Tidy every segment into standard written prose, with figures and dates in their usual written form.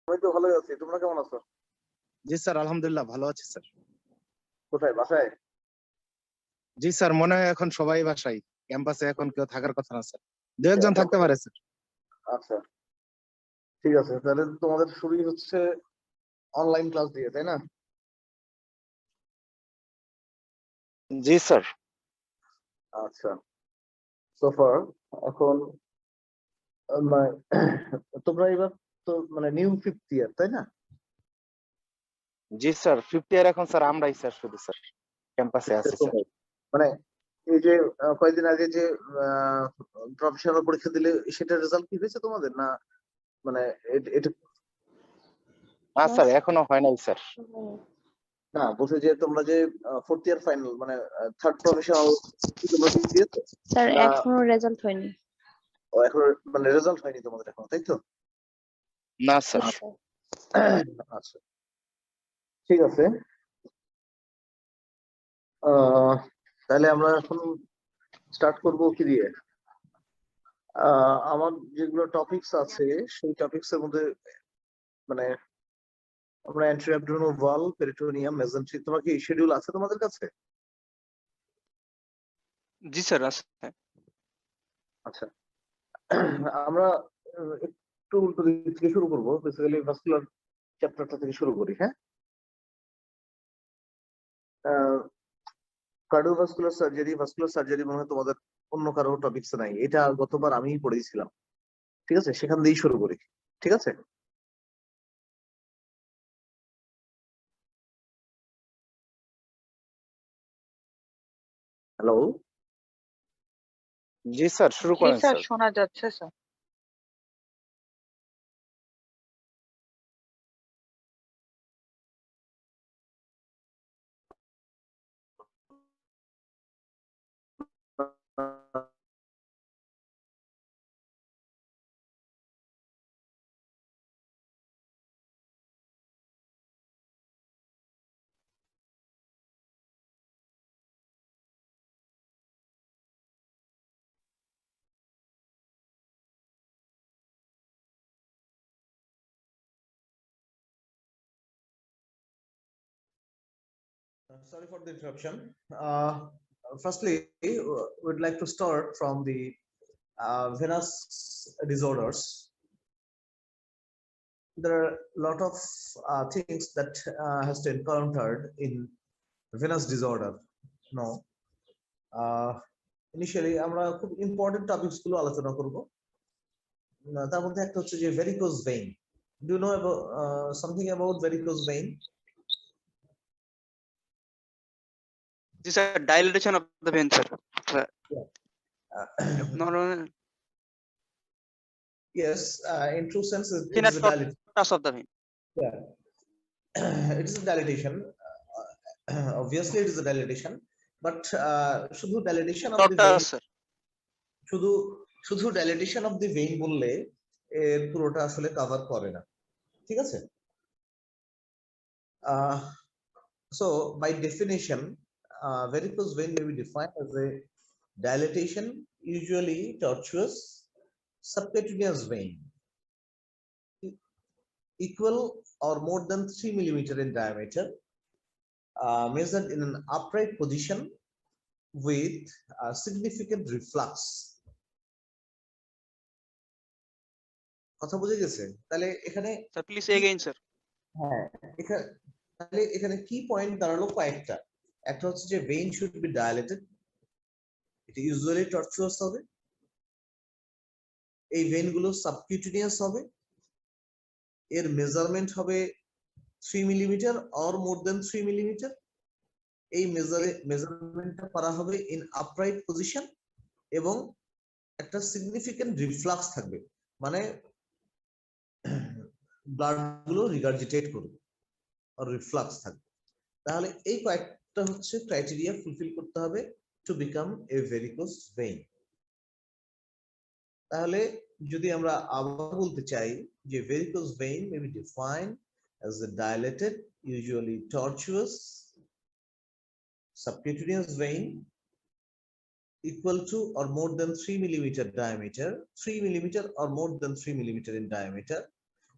আমি তো ভালোই আছি, তোমরা কেমন আছো? জি স্যার, আলহামদুলিল্লাহ ভালো আছি স্যার। কোথায়, বাসায়? জি স্যার, মনে হয় এখন সবাই বাসায়, ক্যাম্পাসে এখন কেউ থাকার কথা না স্যার, দু একজন থাকতে পারে স্যার। আচ্ছা, ঠিক আছে, তাহলে তোমাদের শুরুই হচ্ছে অনলাইন ক্লাস দিয়ে, তাই না? জি স্যার। আচ্ছা, সোফার এখন মানে তোমরা এবার তো মানে নিউ ফিফথ ইয়ার, তাই না? জি স্যার, ফিফথ ইয়ার এখন স্যার আমরাই স্যার, শুধু স্যার ক্যাম্পাসে আছি স্যার। মানে এই যে কয়েকদিন আগে যে প্রফেশনাল পরীক্ষা দিলে সেটার রেজাল্ট কি হয়েছে তোমাদের, না মানে এটা? না স্যার, এখনো হয় নাই স্যার। না, বলছে যে তোমরা যে ফোর্থ ইয়ার ফাইনাল মানে থার্ড প্রফেশনাল তোমরা কি দিয়েছো? স্যার না, এখনো রেজাল্ট হয়নি। এখন মানে রেজাল্ট হয়নি তোমাদের এখনো, তাই তো? না স্যার। আচ্ছা, ঠিক আছে। তাহলে আমরা এখন স্টার্ট করব কি দিয়ে? আমার যেগুলো টপিকস আছে সেই টপিকস এর মধ্যে মানে আমরা এন্ট্রি অ্যাবডোমিনাল ওয়াল, পেরিটোনিয়াম, মেসেনট্রি, তোমার কি শিডিউল আছে তোমাদের কাছে? জি স্যার আছে। আচ্ছা, আমরা একটু উল্টো দিক থেকে শুরু করবো, বেসিক্যালি ভাস্কুলার চ্যাপ্টারটা থেকে শুরু করি। হ্যাঁ, কার্ডিওভাস্কুলার সার্জারি, ভাস্কুলার সার্জারি মনে হয় তোমাদের অন্য কারো টপিকস নাই, এটা গতবার আমিই পড়েছিলাম। ঠিক আছে, সেখান দিয়েই শুরু করি, ঠিক আছে? হ্যালো, জি স্যার, শুরু জি করেন স্যার, স্যার। শোনা যাচ্ছে sir. sorry for the interruption. Firstly, we'd like to start from the venous disorders. There are a lot of things that has to encountered in venous disorder. No, initially আমরা খুব important topics গুলো আলোচনা করব। তার মধ্যে একটা হচ্ছে যে varicose vein. Do you know about something about varicose vein? জি sir, dilatation of the vein sir. Yes, in true sense, it Thinner is a dilatation. toss of the vein. Yeah, it is a dilatation. Obviously, it is a dilatation, but শুধু dilatation of the vein, Toss sir. শুধু dilatation of the vein বললে এর পুরোটা আসলে cover করে না, ঠিক আছে? So by definition, varicose vein may be defined as a dilatation, usually tortuous, subcutaneous vein, equal or more than 3 millimeter in diameter, measured in an upright position with significant reflux. কথা বুঝে গেছে? তাহলে এখানে Sir, please again sir. হ্যাঁ, তাহলে এখানে কি point দাঁড়ালো কয়েকটা। একটা হচ্ছে যে vein should be dilated, এটা ইউজুয়ালি tortuous হবে, এই ভেন গুলো সাবকিউটেনিয়াস হবে, এর মেজারমেন্ট হবে 3 millimetre or more than 3 millimetre, এই মেজারমেন্টটা করা হবে ইন আপরাইট পজিশন, এবং একটা সিগনিফিকেন্ট রিফ্লাক্স থাকবে, মানে ব্লাড গুলো রিগার্জিটেট করবে আর রিফ্লাক্স থাকবে। তাহলে এই কয়েকটা হচ্ছে ক্রাইটেরিয়া ফুলফিল করতে হবে to become a varicose vein. তাহলে যদি আমরা আবার বলতে চাই যে varicose vein may be defined as a dilated, usually tortuous, subcutaneous vein equal to or more than 3 millimeter diameter, 3 millimeter or more than 3 millimeter in diameter,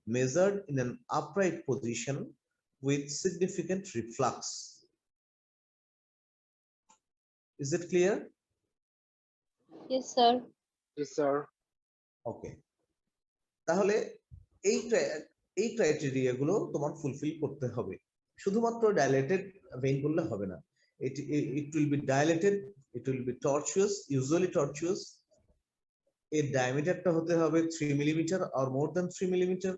measured in an upright position with significant reflux. Is it clear? Yes, sir. জি sir. Okay, তাহলে এই criteria গুলো তোমার fulfil করতে হবে। শুধুমাত্র dilated vein করলে হবে না। it will be dilated, it will be tortuous, usually tortuous. এর ডায়ামিটারটা হতে হবে 3 millimetre or more than 3 millimetre.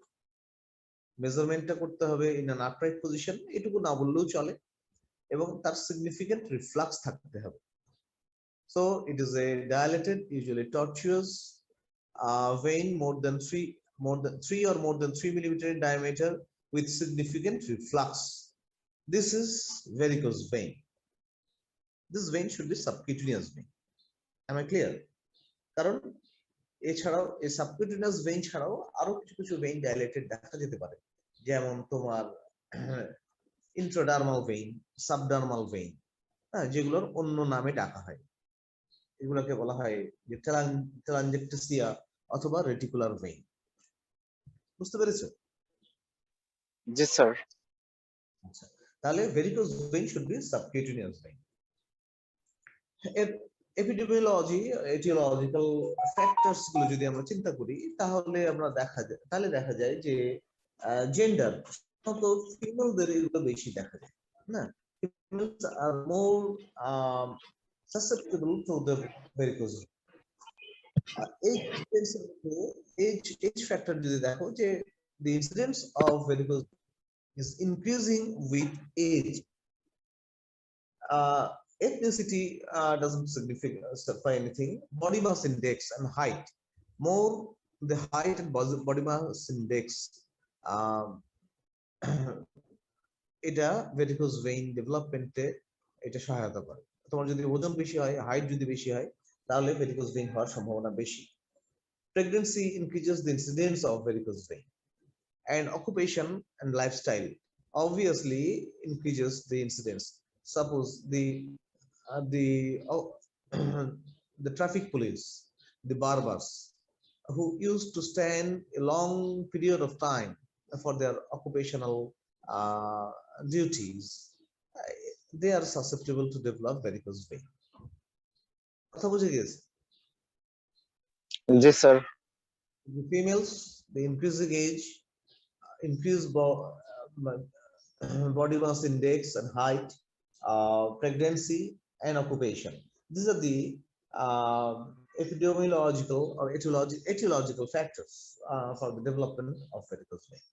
মেজারমেন্টটা করতে হবে ইন অ্যান আপরাইট পজিশন, এটুকু না বললেও চলে, এবং তার সিগনিফিকেন্ট রিফ্লাক্স থাকতে হবে। So it is A dilated, usually tortuous vein more than 3 or more than 3 millimeter in diameter with significant reflux. This is varicose vein. This vein should be subcutaneous vein. Am I clear? কারণ এছাড়াও এই subcutaneous vein ছাড়াও আরো কিছু কিছু vein dilated দেখা যেতে পারে, যেমন তোমার ইন্ট্রাডার্মাল ভেইন, সাবডার্মাল ভেইন, যেগুলোর অন্য নামে ডাকা হয়। এগুলোকে বলা হয় যে টেলাঞ্জেক্টেসিয়া অথবা রেটিকুলার ভেইন। বুঝতে পেরেছো? জি স্যার। আচ্ছা, তাহলে varicose vein should be subcutaneous vein. এর এপিডেমিওলজি, এটিওলজিক্যাল ফ্যাক্টরস গুলো যদি আমরা চিন্তা করি, তাহলে দেখা যায় যে জেন্ডার ফিমেলদের এগুলো বেশি দেখা যায় না। Females R more susceptible to the varicose. এই এজ ফ্যাক্টর যদি দেখো যে the incidence of varicose is increasing with age. Ethnicity doesn't signify anything. Body mass index and height, more the height and body mass index, এটা varicose vein ডেভেলপমেন্টে এটা সহায়তা করে। তোমার যদি ওজন বেশি হয়, হাইট যদি বেশি হয়, তাহলে ভেরিকোজ ভেইন হওয়ার সম্ভাবনা বেশি। Pregnancy increases the incidence of varicose vein, and occupation and lifestyle obviously increases the incidence. Suppose the traffic police, the barbers who used to stand a long period of time for their occupational duties, they are susceptible to develop varicose vein. কথা বুঝে গেছে? জি sir. The females, the increasing age, increased body mass index and height, pregnancy and occupation. These are the epidemiological or etiological factors for the development of varicose vein.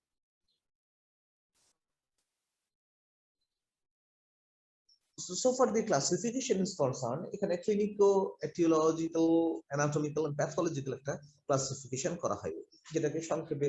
So far the classification is concerned, এখানে clinical, etiological, anatomical and pathological একটা classification করা হয়, যেটাকে সংক্ষেপে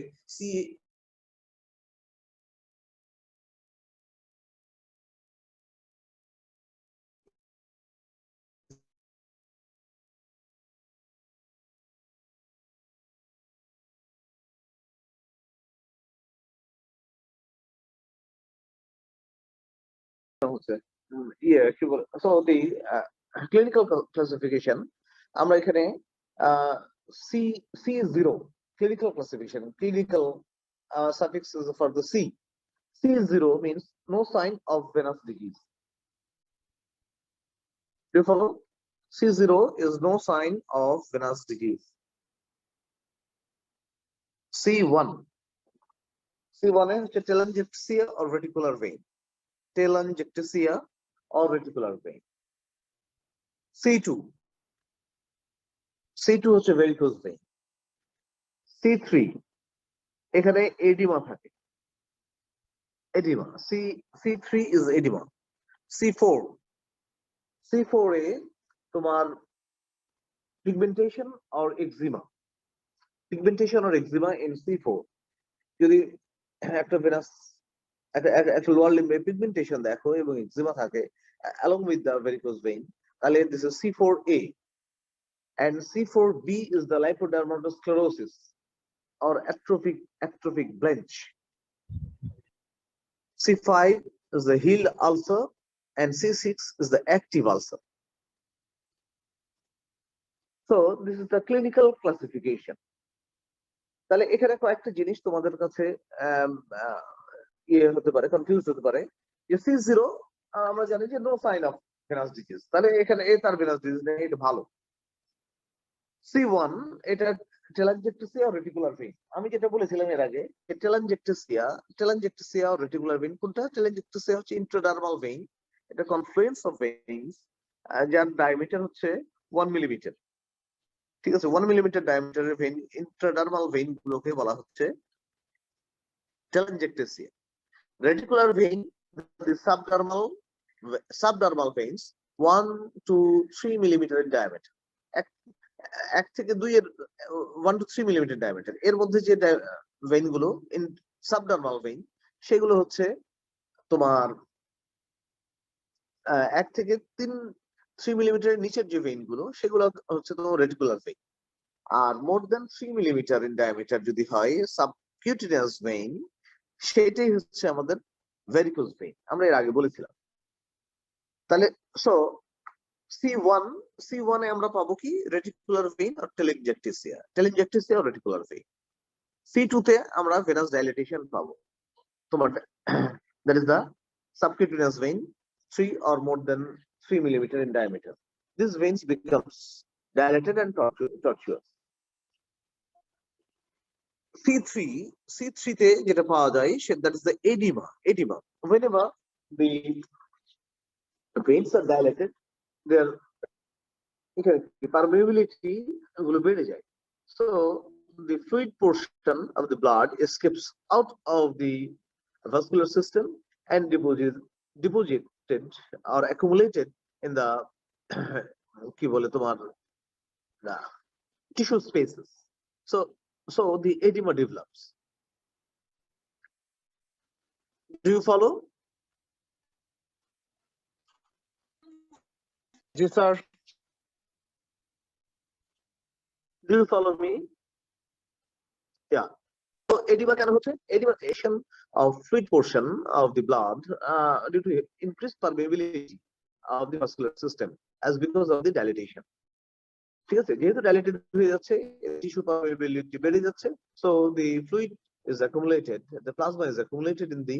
so the clinical classification আমরা এখানে C0 clinical classification, clinical suffix is for the C0 means no sign of venous disease. Do you follow? C0 is no sign of venous disease. C1 is telangiectasia or reticular vein, telangiectasia or reticular vein. C2 হচ্ছে varicose vein. C3 এখানে edema থাকে, edema. C3 is edema. C4 এ তোমার pigmentation or eczema in C4. যদি একটা venous একটা lower লিম্বে pigmentation দেখো এবং এক্সিমা থাকে along with the varicose vein, তাহলে this is C4A. and C4B is the lipodermatosclerosis or atrophic blanch. C5 is the healed ulcer and C6 is the active ulcer. So this is the clinical classification. তাহলে এখানে কয়েকটা জিনিস তোমাদের কাছে ইয়ে হতে পারে, কনফিউজ হতে পারে। যে C0 আমরা জানি যে no sign of venous disease, তাহলে এখানে এ তার ভেনাস ডিজিজ নেই, এটা ভালো। C1 এটা টেলাঞ্জেক্টেসিয়া আর রেটিকুলার ভেইন। আমি যেটা বলেছিলাম এর আগে, টেলাঞ্জেক্টেসিয়া আর রেটিকুলার ভেইন কোনটা? টেলাঞ্জেক্টেসিয়া হচ্ছে ইন্ট্রাডার্মাল ভেইন, এটা কনফ্লুয়েন্স অফ ভেইনস যার ডায়ামিটার হচ্ছে 1 মিলিমিটার। ঠিক আছে, 1 মিলিমিটার ডায়ামিটারের ভেইন, ইন্ট্রাডার্মাল ভেইন গুলোকে বলা হচ্ছে telangiectasia. Reticular vein, the subdermal veins 1 to 3 millimeter in diameter, এক থেকে 2 এর 1 to 3 মিলিমিটার ডায়ামিটার, এর মধ্যে যে ভেইন গুলো ইন সাবডার্মাল ভেইন সেগুলো হচ্ছে তোমার 1 থেকে 3 মিলিমিটারের নিচের যে ভেইন গুলো সেগুলো হচ্ছে তোমার রেটিকুলার ভেইন। আর more than 3 millimetre in diameter যদি হয় সাবকিউটেনিয়াস ভেইন, সেটাই হচ্ছে আমাদের ভেরিকোজ ভেইন, আমরা এর আগে বলেছিলাম। তাহলে সো C1 এ আমরা পাবো কি? রেটিকুলার ভেইন আর টেলাঞ্জেক্টেসিয়া আর রেটিকুলার ভেইন। C2 তে আমরা ভেনাস ডাইলেটেশন পাবো, তোমার that is the subcutaneous vein 3 or more than 3 millimeter in diameter. These veins becomes dilated and tortuous. C3 তে যেটা পাওয়া যায় that is the edema. Whenever the veins are dilated, their permeability গুলো বেড়ে যায়, so the fluid portion of the blood escapes out of the vascular system and deposited or accumulated in the কি বলে তোমার tissue spaces, so the edema develops. Do you follow? G sir. Do you follow me? Yeah. So edema কেন হচ্ছে? Edemation of fluid portion of the blood due to increased permeability of the vascular system as because of the dilatation. ঠিক আছে, যেহেতু dilated হয়ে যাচ্ছে, tissue permeability বেড়ে যাচ্ছে, so the fluid is accumulated, the plasma is accumulated in the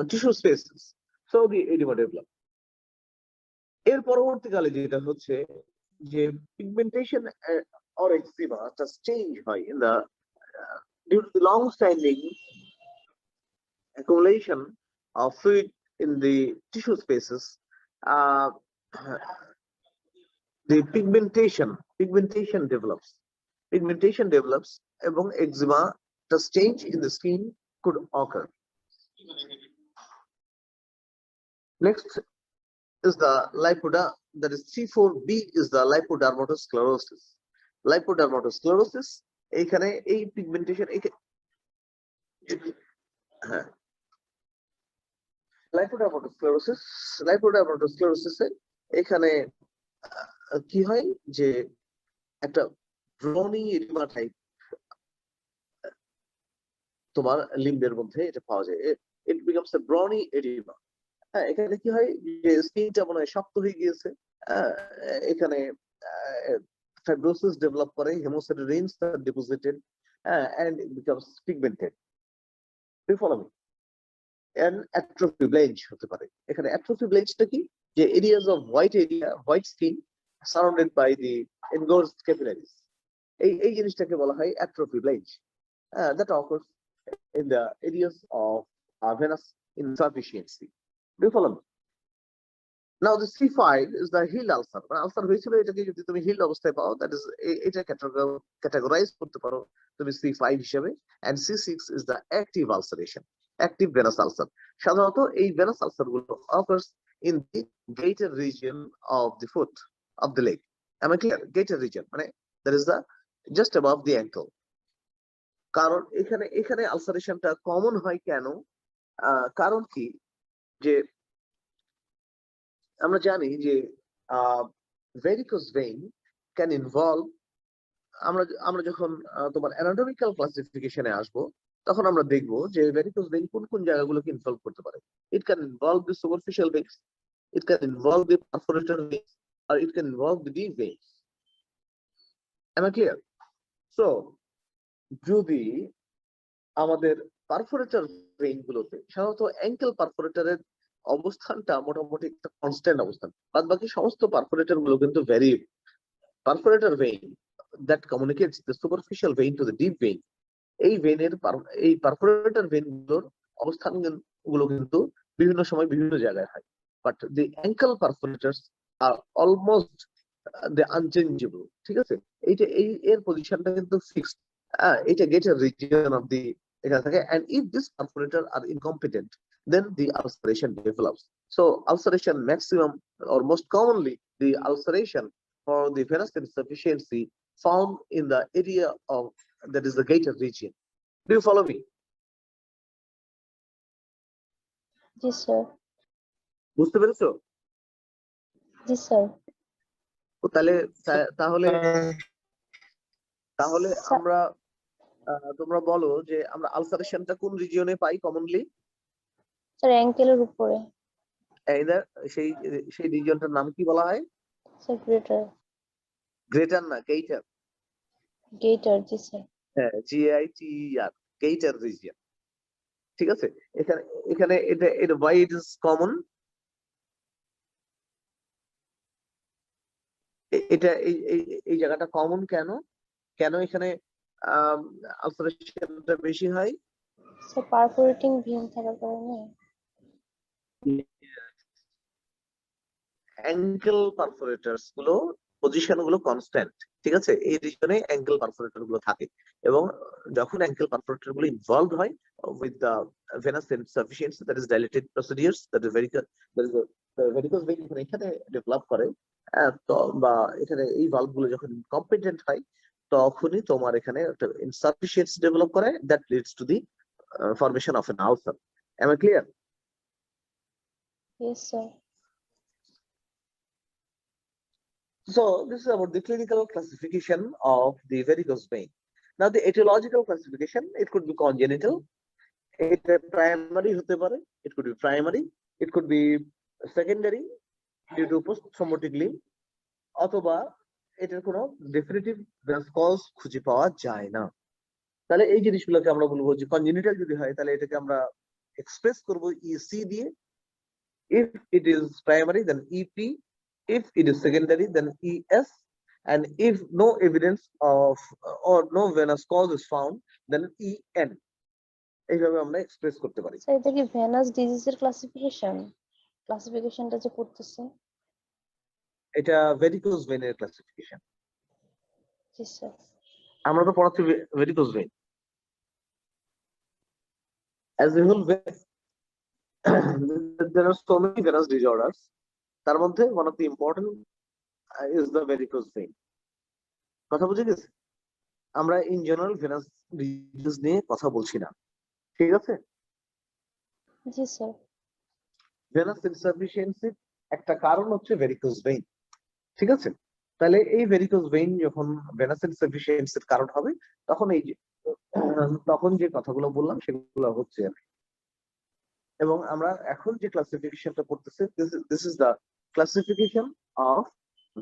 tissue spaces, so the edema develop. এর পরবর্তীকালে যেটা হচ্ছে যে pigmentation or eczema just change হয় in the due to the long standing accumulation of fluid in the tissue spaces. The pigmentation develops এবং eczema, the change in the skin could occur. Next is the that is C4B is the lipodermatosclerosis. এখানে এই pigmentation lipodermatosclerosis এখানে কি হয় যে একটা brawny oedema type তোমার লিম্বের মধ্যে এটা পাওয়া যায়, it becomes a brawny edema. হ্যাঁ, এখানে কি হয় যে স্কিনটা মনে হয় শক্ত হয়ে গিয়েছে, এখানে fibrosis develop করে, hemocysteines are deposited and it becomes pigmented. Do you follow me? And atrophy blanch হতে পারে। এখানে atrophy blanchটা কি? যে areas of white skin surrounded by the engorged capillaries, এই জিনিসটাকে বলা হয় atrophy blanch, that occurs in the areas of venous insufficiency. Do you follow me? Now the C5 is the healed ulcer. Ulcer হয়েছিল, এটাকে যদি তুমি held অবস্থায় পাও, that is এটা ক্যাটাগরাইজ করতে পারো তুমি C5 হিসেবে, and C6 is the active ulceration, active venous ulcer. সাধারণত এই venous ulcer গুলো occurs in the greater region of the foot of the leg. Am I clear? Greater region মানে that is the just above the ankle. কারণ এখানে আলসারেশনটা common হয় কেন? কারণ কি যে আমরা জানি যে varicose vein can involve, আমরা যখন তোমার anatomical classification এ আসবো তখন আমরা দেখব যে varicose vein কোন জায়গাগুলোকে ইনভলভ করতে পারে। It can involve the superficial veins, it can involve the perforated veins, or it can involve the deep veins. Am I clear? So যদি আমাদের পারফোরেটর ভেইন গুলোতে সাধারণত অ্যাঙ্কেল পারফোরেটরের অবস্থানটা মোটামুটি একটা কনস্ট্যান্ট অবস্থান, বাদ বাকি সমস্ত পারফোরেটর গুলো কিন্তু vary. Perforator vein that communicates the superficial vein to the deep vein, এই ভেইনের এই পারফোরেটর ভেইন গুলোর অবস্থান গুলো কিন্তু বিভিন্ন সময় বিভিন্ন জায়গায় হয়, but the ankle perforators are almost the unchangeable. ঠিক আছে, এইটা এর পজিশনটা কিন্তু ফিক্সড। এটা গেটের রিজিয়ন অফ দি এখানে থাকে, and if this perforator are incompetent, then the ulceration develops. So ulceration maximum or most commonly the ulceration for the venous insufficiency found in the area of that is the gated region. Do you follow me? G sir. বুঝতে পেরেছো? জি sir. তো তাহলে sir- আমরা তোমরা বলো যে আমরা আলসারেশনটা কোন রিজিয়নে পাই কমনলি? স্যার অ্যাঙ্কেলের উপরে। এইদার সেই রিজিয়নটার নাম কি বলা হয়? Sir greater. গ্রেটার না, গেইটার। গেটার। জি স্যার। হ্যাঁ, GITER, গেইটার রিজিয়ন। ঠিক আছে, এখানে এখানে এটা why it is common, এটা এই জায়গাটা কমন কেন? কেন এখানে আলসারেশনটা বেশি হয়? স্যার পারফোরেটিং ভেইন থাকার কারণে। অ্যাঙ্কেল পারফোরেটরস গুলো পজিশন গুলো কনস্ট্যান্ট। ঠিক আছে, এই রিজনে অ্যাঙ্কেল পারফোরেটর গুলো থাকে, এবং যখন অ্যাঙ্কেল পারফোরেটর গুলো ইনভলভ হয় with the venous insufficiency that is dilated procedures that is varicose vein এখানে ডেভেলপ করে, বা এখানে এই ভালভ গুলো যখন ইনকম্পিটেন্ট হয় তখনই তোমার এখানে একটা ইনসাফিসিয়েন্সি ডেভেলপ করে that leads to the formation of an ulcer. Am I clear? Yes sir. So this is about the clinical classification of the varicose vein. Now the etiological classification, it could be congenital, it primary hote pare, it could be primary, it could be secondary due to post-traumatic limb, অথবা এটার কোনো definitive cause খুঁজে পাওয়া যায় না। তাহলে এই জিনিসগুলোকে আমরা বলবো যে কনজেনিটাল যদি হয় তাহলে এটাকে আমরা এক্সপ্রেস করব ইসি দিয়ে, if it is primary then EP, if it is secondary then ES, and if no evidence of or no venous cause is found then EN. এইভাবে আমরা এক্সপ্রেস করতে পারি। স্যার এটা কি ভেনাস ডিজিজের ক্লাসিফিকেশনটা যে করতেছে? এটা ভেরিকোজ ভেইনের ক্লাসিফিকেশন। জি স্যার। আমরা তো পড়াচ্ছি varicose vein as a whole. There are so many venous disorders, তার মধ্যে one of the important is the varicose vein. কথা বুঝে গেছে? আমরা ইন জেনারেল ভেনাস ডিজিজ নিয়ে কথা বলছি না, ঠিক আছে? জি স্যার। ভেনাস ইনসাফিসিয়েন্সি একটা কারণ হচ্ছে ভেরিকোজ ভেইন, ঠিক আছে? তাহলে এই ভেরিকোজ ভেইন যখন ভেনাস ইনসাফিসিয়েন্সির কারণ হবে তখন যে কথাগুলো বললাম সেগুলো হচ্ছে। এবং আমরা এখন যে ক্লাসিফিকেশনটা করতেছি, this is the classification of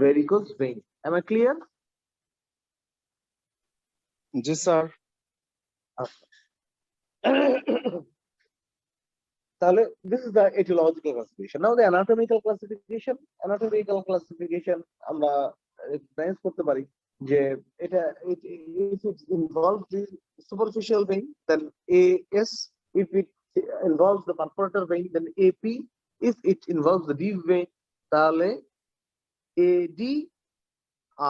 varicose vein. Am I clear? G sir. তাহলে this is the etiological classification. Now the anatomical classification. Anatomical classification আমরা রেকগনাইজ করতে পারি যে এটা if it involves the superficial vein then AS, if it involves the perforator vein then AP, if it involves the deep vein তাহলে AD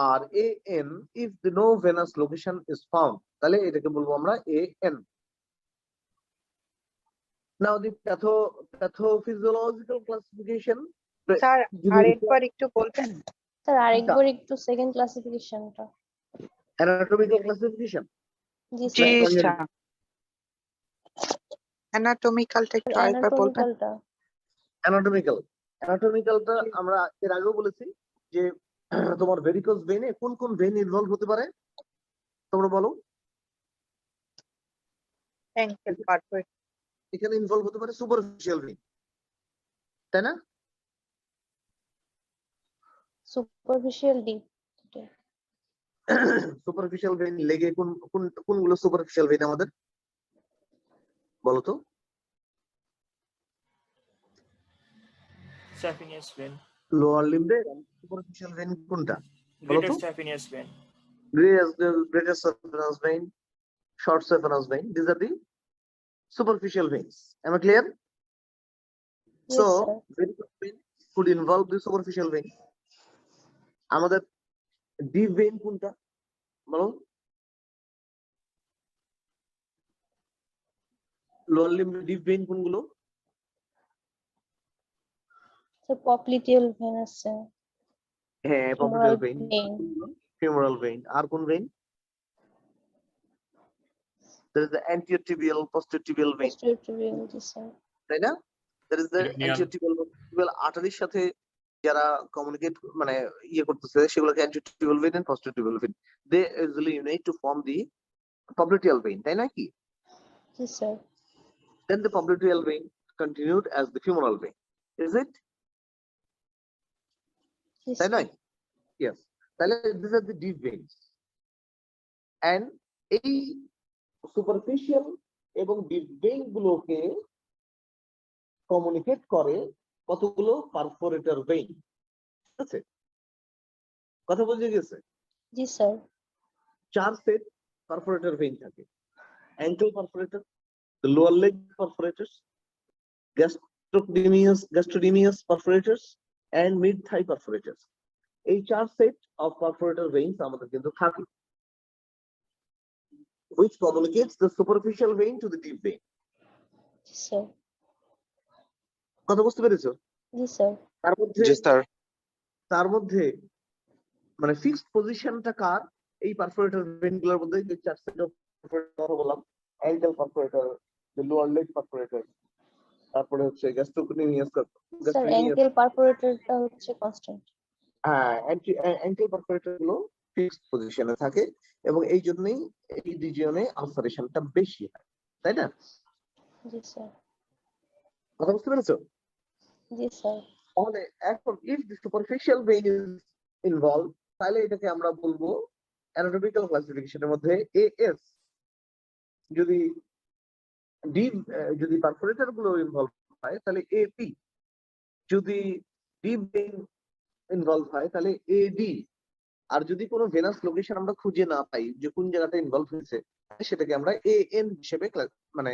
R AN, if the no venous location is found তাহলে এটাকে বলবো আমরা AN. Now the pathophysiological classification. Sir আরেকবার একটু বলবেন? Sir আরেকবার একটু সেকেন্ড ক্লাসিফিকেশনটা। Anatomical classification. জি জি স্যার। স্যার, অ্যানাটমিক্যালটা একটু আরেকবার বলবেন? অ্যানাটমিক্যালটা আমরা এর আগেও বলেছি যে তোমার ভেরিকোজ ভেইনে কোন কোন ভেইন ইনভলভ হতে পারে তোমরা বলো। Ankle perforate. এখানে ইনভলভ হতে পারে সুপারফিশিয়াল ভেইন, তাই না? Superficial deep. সুপারফিশিয়াল ভেইন লেগে কোনগুলো সুপারফিশিয়াল ভেইন আমাদের বলো তো? saphenous vein, লোয়ার লিম্বে সুপারফিশিয়াল ভেইন কোনটা বলো greater তো? saphenous vein, Greater saphenous vein, short saphenous vein. These are the superficial veins. Am I clear? Yes, So, sir. varicose vein could involve the superficial vein. আমাদের deep vein কোনটা বলো? Lower লিম্বে deep vein কোনগুলো? So popliteal vein আছে, হ্যাঁ, femoral popliteal vein, vein, femoral vein. আর কোন vein? There is the anterior tibial, posterior tibial vein. posterior tibial, G sir. তাই না? There is the Perineal. anterior tibial arteryর সাথে যারা communicate মানে ইয়ে করতেছে সেগুলোকে anterior tibial vein and posterior tibial vein. They usually unite to form the popliteal vein. তাই না কি? জি sir. Then the popliteal vein continued as the femoral vein. Is it? জি তাই স্যার। নয়? Yes. তাহলে these are the deep veins. And এই superficial এবং deep vein গুলোকে communicate করে কতগুলো পারফোরেটর ভেইন। ঠিক আছে? কথা বুঝে গেছে? জি স্যার। 4 সেট পারফোরেটর ভেইন থাকে। Ankle perforator, the lower leg perforators, gastrocnemius perforators and mid thigh perforators. এই 4 সেট অফ পারফোরেটর ভেইনস আমাদের কিন্তু থাকে, which communicates the superficial vein to the deep vein. G sir. কথা বুঝতে পেরেছো? জি sir. জি sir. তার মধ্যে মানে ফিক্সড পজিশনটা কার? এই পারফোরেটর ভেইন গুলোর মধ্যে যে 4 সেট অফ কথা বললাম, ankle perforator, the lower leg perforator, তারপরে হচ্ছে gastrocnemius স্যার অ্যাঙ্কেল পারফোরেটরটা হচ্ছে কনস্ট্যান্ট। হ্যাঁ, অ্যাঙ্কেল পারফোরেটর গুলো ফিক্সড পজিশনে থাকে এবং এই জন্যই এই রিজিয়নে আলসারেশনটা বেশি হয়, তাই না? জি স্যার। কথা বুঝতে পেরেছো? জি স্যার। তাহলে এখন if the superficial vein is involved তাহলে এটাকে আমরা বলবো anatomical ক্লাসিফিকেশনের মধ্যে AS। যদি ডিপ যদি পারফোরেটর গুলো ইনভলভ হয় তাহলে AP, যদি ডিপ ভেইন ইনভলভ হয় তাহলে AD, আর যদি কোনো ভেনাস লোকেশন আমরা খুঁজে না পাই যে কোন জায়গাটা ইনভলভ হয়েছে সেটাকে আমরা AN হিসেবে মানে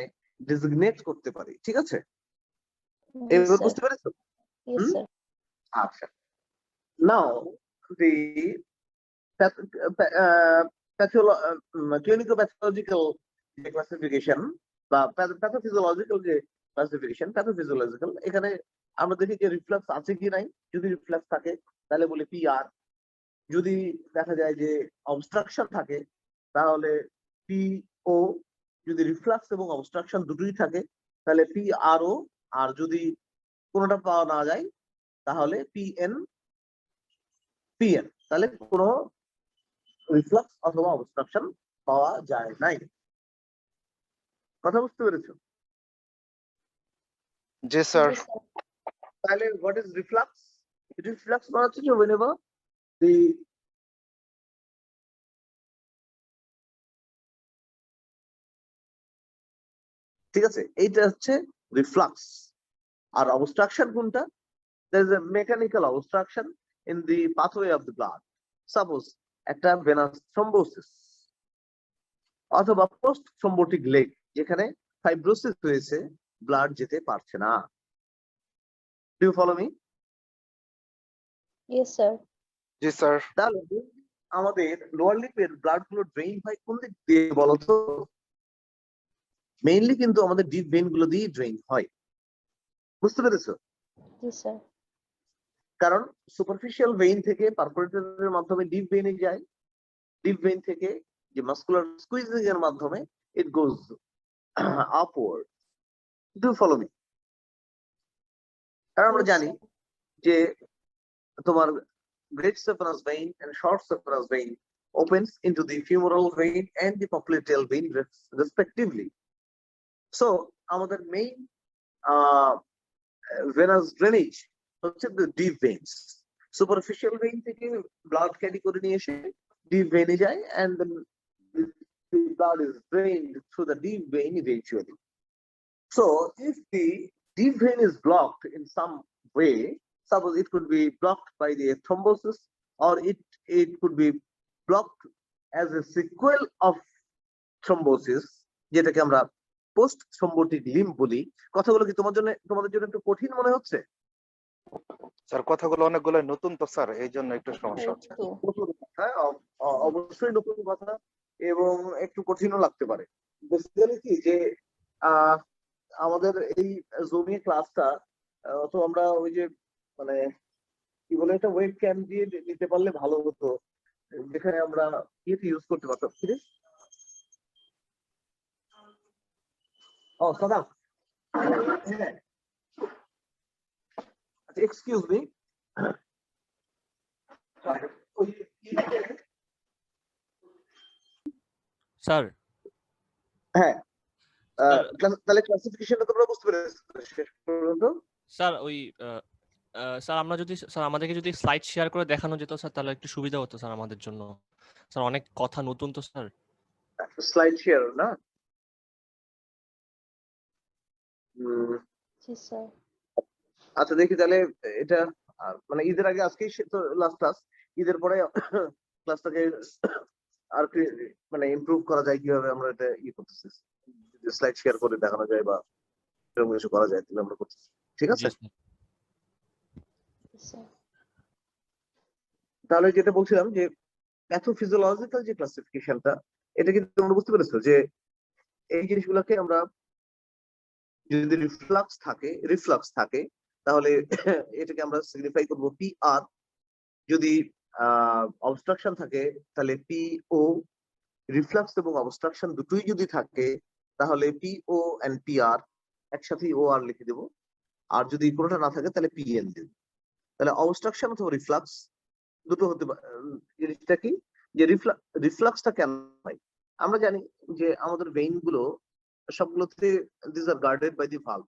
ডেজিগনেট করতে পারি। ঠিক আছে? এবার বুঝতে পেরেছো? Yes, sir. আচ্ছা, now the clinical pathological classification বা pathophysiological যে classification, pathophysiological এখানে আমরা দেখি যে রিফ্লাক্স আছে কি নাই। যদি রিফ্লাক্স থাকে তাহলে বলি PR, যদি দেখা যায় যে অবস্ট্রাকশন থাকে তাহলে PO, যদি রিফ্লাক্স এবং অবস্ট্রাকশন দুটোই থাকে তাহলে PRO, আর যদি কোনোটা পাওয়া না যায় তাহলে PN, তাহলে কোনো রিফ্লাক্স অথবা অবস্ট্রাকশন পাওয়া যায় নাই। কথা বুঝতে পেরেছো? জি স্যার। Yes, sir. তাহলে হোয়াট ইজ রিফ্লাক্স? রিফ্লাক্স মানে হচ্ছে যে whenever the ঠিক আছে, এইটা হচ্ছে রিফ্লাক্স। আর অবস্ট্রাকশন কোনটা? there is a mechanical obstruction in the pathway of the blood. Suppose একটা venous thrombosis অথবা পোস্ট থ্রম্বোটিক লেগ, যেখানে ফাইব্রোসিস হয়েছে, ব্লাড যেতে পারছে না। Do you follow me? Yes, sir. জি স্যার। তাহলে আমাদের লোয়ার লিম্বের ব্লাড গুলো ড্রেইন হয় কোন দিক দিয়ে বলতো? মেইনলি কিন্তু আমাদের ডিপ ভেইন গুলো দিয়ে ড্রেইন হয়। বুঝতে পেরেছো? Yes, sir. কারণ সুপারফিশিয়াল ভেইন থেকে পারফোরেটরের মাধ্যমে ডিপ ভেইনে যায়, ডিপ ভেইন থেকে যে মাসকুলার স্কুইজিং এর মাধ্যমে it goes upward. Do you follow me? আর আমরা Yes, জানি sir. যে তোমার great saphenous vein and short saphenous vein opens into the femoral vein and the popliteal vein respectively. So আমাদের main venous drainage হচ্ছে the deep veins. Superficial vein থেকে blood carry করে নিয়ে এসে deep vein যায়, and then the blood is drained through the deep vein eventually. So if the deep vein is blocked in some way, suppose it could be blocked by the thrombosis, or it could be blocked as a sequel of thrombosis, যেটাকে আমরা post thrombotic lymph বলি। কথাগুলো কি তোমাদের জন্য একটু কঠিন মনে হচ্ছে? স্যার কথাগুলো অনেকগুলো নতুন তো স্যার, এই জন্য একটু সমস্যা হচ্ছে। হ্যাঁ, অবশ্যই নতুন কথা এবং একটু কঠিনও লাগতে পারে। বেসিক্যালি কি যে আমাদের এই জুমে ক্লাসটা তো আমরা ওই যে মানে কি বলে এটা ওয়েব ক্যাম দিয়ে নিতে পারলে ভালো হতো, যেখানে আমরা ইয়েতে ইউজ করতে পারতাম। ও সাদাম, হ্যাঁ আচ্ছা, এক্সকিউজ মি, স্যার হ্যাঁ তাহলে ক্লাসিফিকেশনটা তোমরা বুঝতে পেরেছো শেষ পর্যন্ত? স্যার ওই স্যার আমরা যদি স্যার আমাদেরকে যদি স্লাইড শেয়ার করে দেখানো যেত স্যার, তাহলে একটু সুবিধা হতো স্যার আমাদের জন্য। স্যার অনেক কথা নতুন তো স্যার। স্লাইড শেয়ার না? জি স্যার। আচ্ছা দেখি তাহলে এটা মানে ঈদের আগে আজকেই তো লাস্ট ক্লাস, ঈদের পরে ক্লাসটাকে আর কি মানে ইমপ্রুভ করা যায় কিভাবে আমরা এটা করতেছি, স্লাইড শেয়ার করে দেখানো যায় বা এরকম কিছু করা যায় তাহলে আমরা করতেছি। ঠিক আছে, তাহলে যেটা বলছিলাম যে প্যাথোফিজিওলজিক্যাল যে ক্লাসিফিকেশনটা, এটা কিন্তু তোমরা বুঝতে পেরেছো যে এই জিনিসগুলোকে আমরা যদি রিফ্লাক্স থাকে তাহলে এটাকে আমরা সিগনিফাই করব PR, যদি অবস্ট্রাকশন থাকে তাহলে PO, রিফ্লাক্স এবং অবস্ট্রাকশন দুটোই যদি থাকে তাহলে PO এন্ড PR একসাথে OR লিখে দেব, আর যদি কোনোটা না থাকে তাহলে PN দেব। তাহলে অবস্ট্রাকশন অথবা রিফ্লাক্স দুটো হতে পারে। জিনিসটা কি যে রিফ্লাক্সটা কেন হয়? আমরা জানি যে আমাদের ভেইন গুলো সবগুলোতে this are guarded by the valve.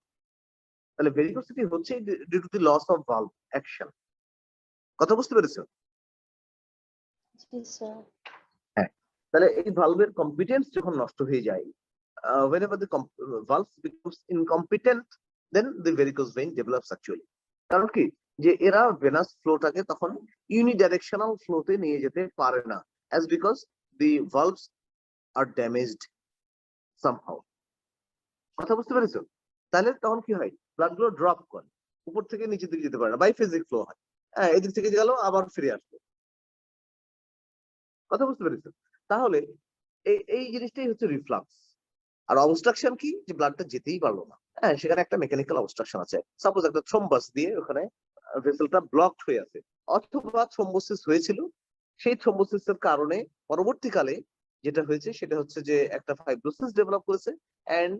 তাহলে ভেরিকোসিটি হচ্ছে due to the loss of valve action. কথা বুঝতে পেরেছো? জি স্যার। হ্যাঁ, তাহলে এই ভালভের কম্পিটেন্স যখন নষ্ট হয়ে যায়, whenever the valve becomes incompetent, then the varicose vein develops actually. কারণ কি যে এরা ভেনাস ফ্লোটাকে তখন ইউনিডাইরেকশনাল ফ্লোতে নিয়ে যেতে পারে না, as because the valves are damaged somehow. কথা বুঝতে পেরেছো? তাহলে তখন কি হয়, ব্লাড গুলো ড্রপ করে উপর থেকে নিচের দিকে যেতে পারে না, বাইফেজিক ফ্লো হয়। হ্যাঁ, এদিক থেকে গেল আবার ফিরে আসবে। কথা বুঝতে পেরেছো? তাহলে এই জিনিসটাই হচ্ছে রিফ্লাক্স। আর অবস্ট্রাকশন কি, যে ব্লাডটা যেতেই পারলো না। হ্যাঁ, সেখানে একটা মেকানিক্যাল অবস্ট্রাকশন আছে। সাপোজ একটা থ্রম্বাস দিয়ে ওখানে ভেসেলটা ব্লকড হয়ে আছে, অথবা থ্রম্বোসিস হয়েছিল, সেই থ্রম্বোসিসের কারণে পরবর্তীকালে যেটা হয়েছে সেটা হচ্ছে যে একটা ফাইব্রোসিস ডেভেলপ করেছে, and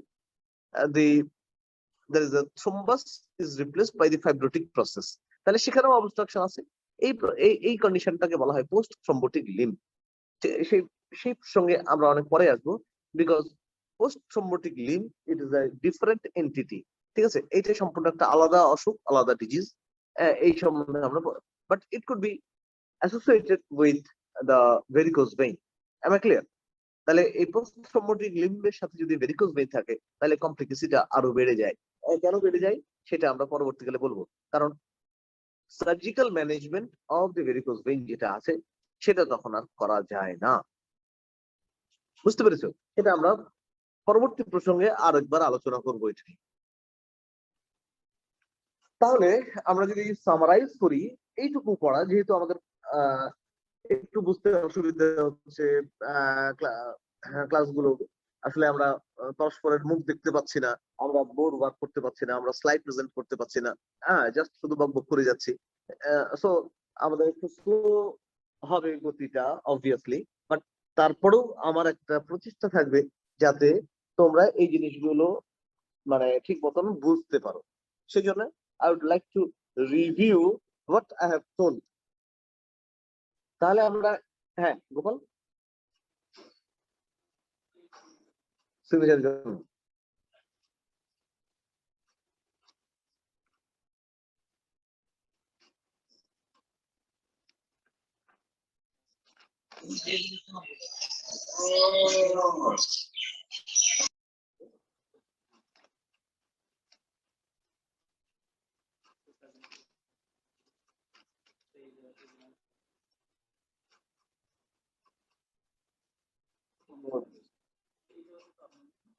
there is a thrombus is replaced by the fibrotic process. তাহলে সেখানেও অবস্ট্রাকশন আছে। এই কন্ডিশনটাকে বলা হয় পোস্ট থ্রম্বোটিক লিম্ফ। সেই সঙ্গে আমরা অনেক পরে আসবো, because post thrombotic lymph it is a different entity. ঠিক আছে, এটা সম্পূর্ণ একটা আলাদা অসুখ, আলাদা ডিজিজ। এই সম্বন্ধে আমরা, but it could be associated with the varicose vein. Am I clear? তাহলে এই পোস্ট থ্রম্বোটিক লিম্ফের সাথে যদি ভেরিকোজ ভেইন থাকে তাহলে কমপ্লিকেসিটা আরো বেড়ে যায়। কেন বেড়ে যায় সেটা আমরা পরবর্তীকালে বলবো, কারণ surgical management of the varicose vein যেটা আছে সেটা তখন আর করা যায় না। বুঝতে পেরেছো? এটা আমরা পরবর্তী প্রসঙ্গে আরেকবার আলোচনা করবো এটা নিয়ে। তাহলে আমরা যদি সামারাইজ করি এইটুকু পড়া, যেহেতু আমাদের একটু বুঝতে অসুবিধা হচ্ছে, ক্লাসগুলো আসলে আমরা পরস্পরের মুখ দেখতে পাচ্ছি না, আমরা বোর্ড ওয়ার্ক করতে পারছি না, আমরা স্লাইড প্রেজেন্ট করতে পারছি না, হ্যাঁ জাস্ট শুধু বকবক করে যাচ্ছি। সো আমাদের একটু স্লো হবে গতিটা অবভিয়াসলি, বাট তারপরেও আমার একটা প্রচেষ্টা থাকবে যাতে তোমরা এই জিনিসগুলো মানে ঠিক মতন বুঝতে পারো। সেই জন্য I would like to review what I have told. তাহলে আমরা, হ্যাঁ গোপাল, সিগনেচার জন্য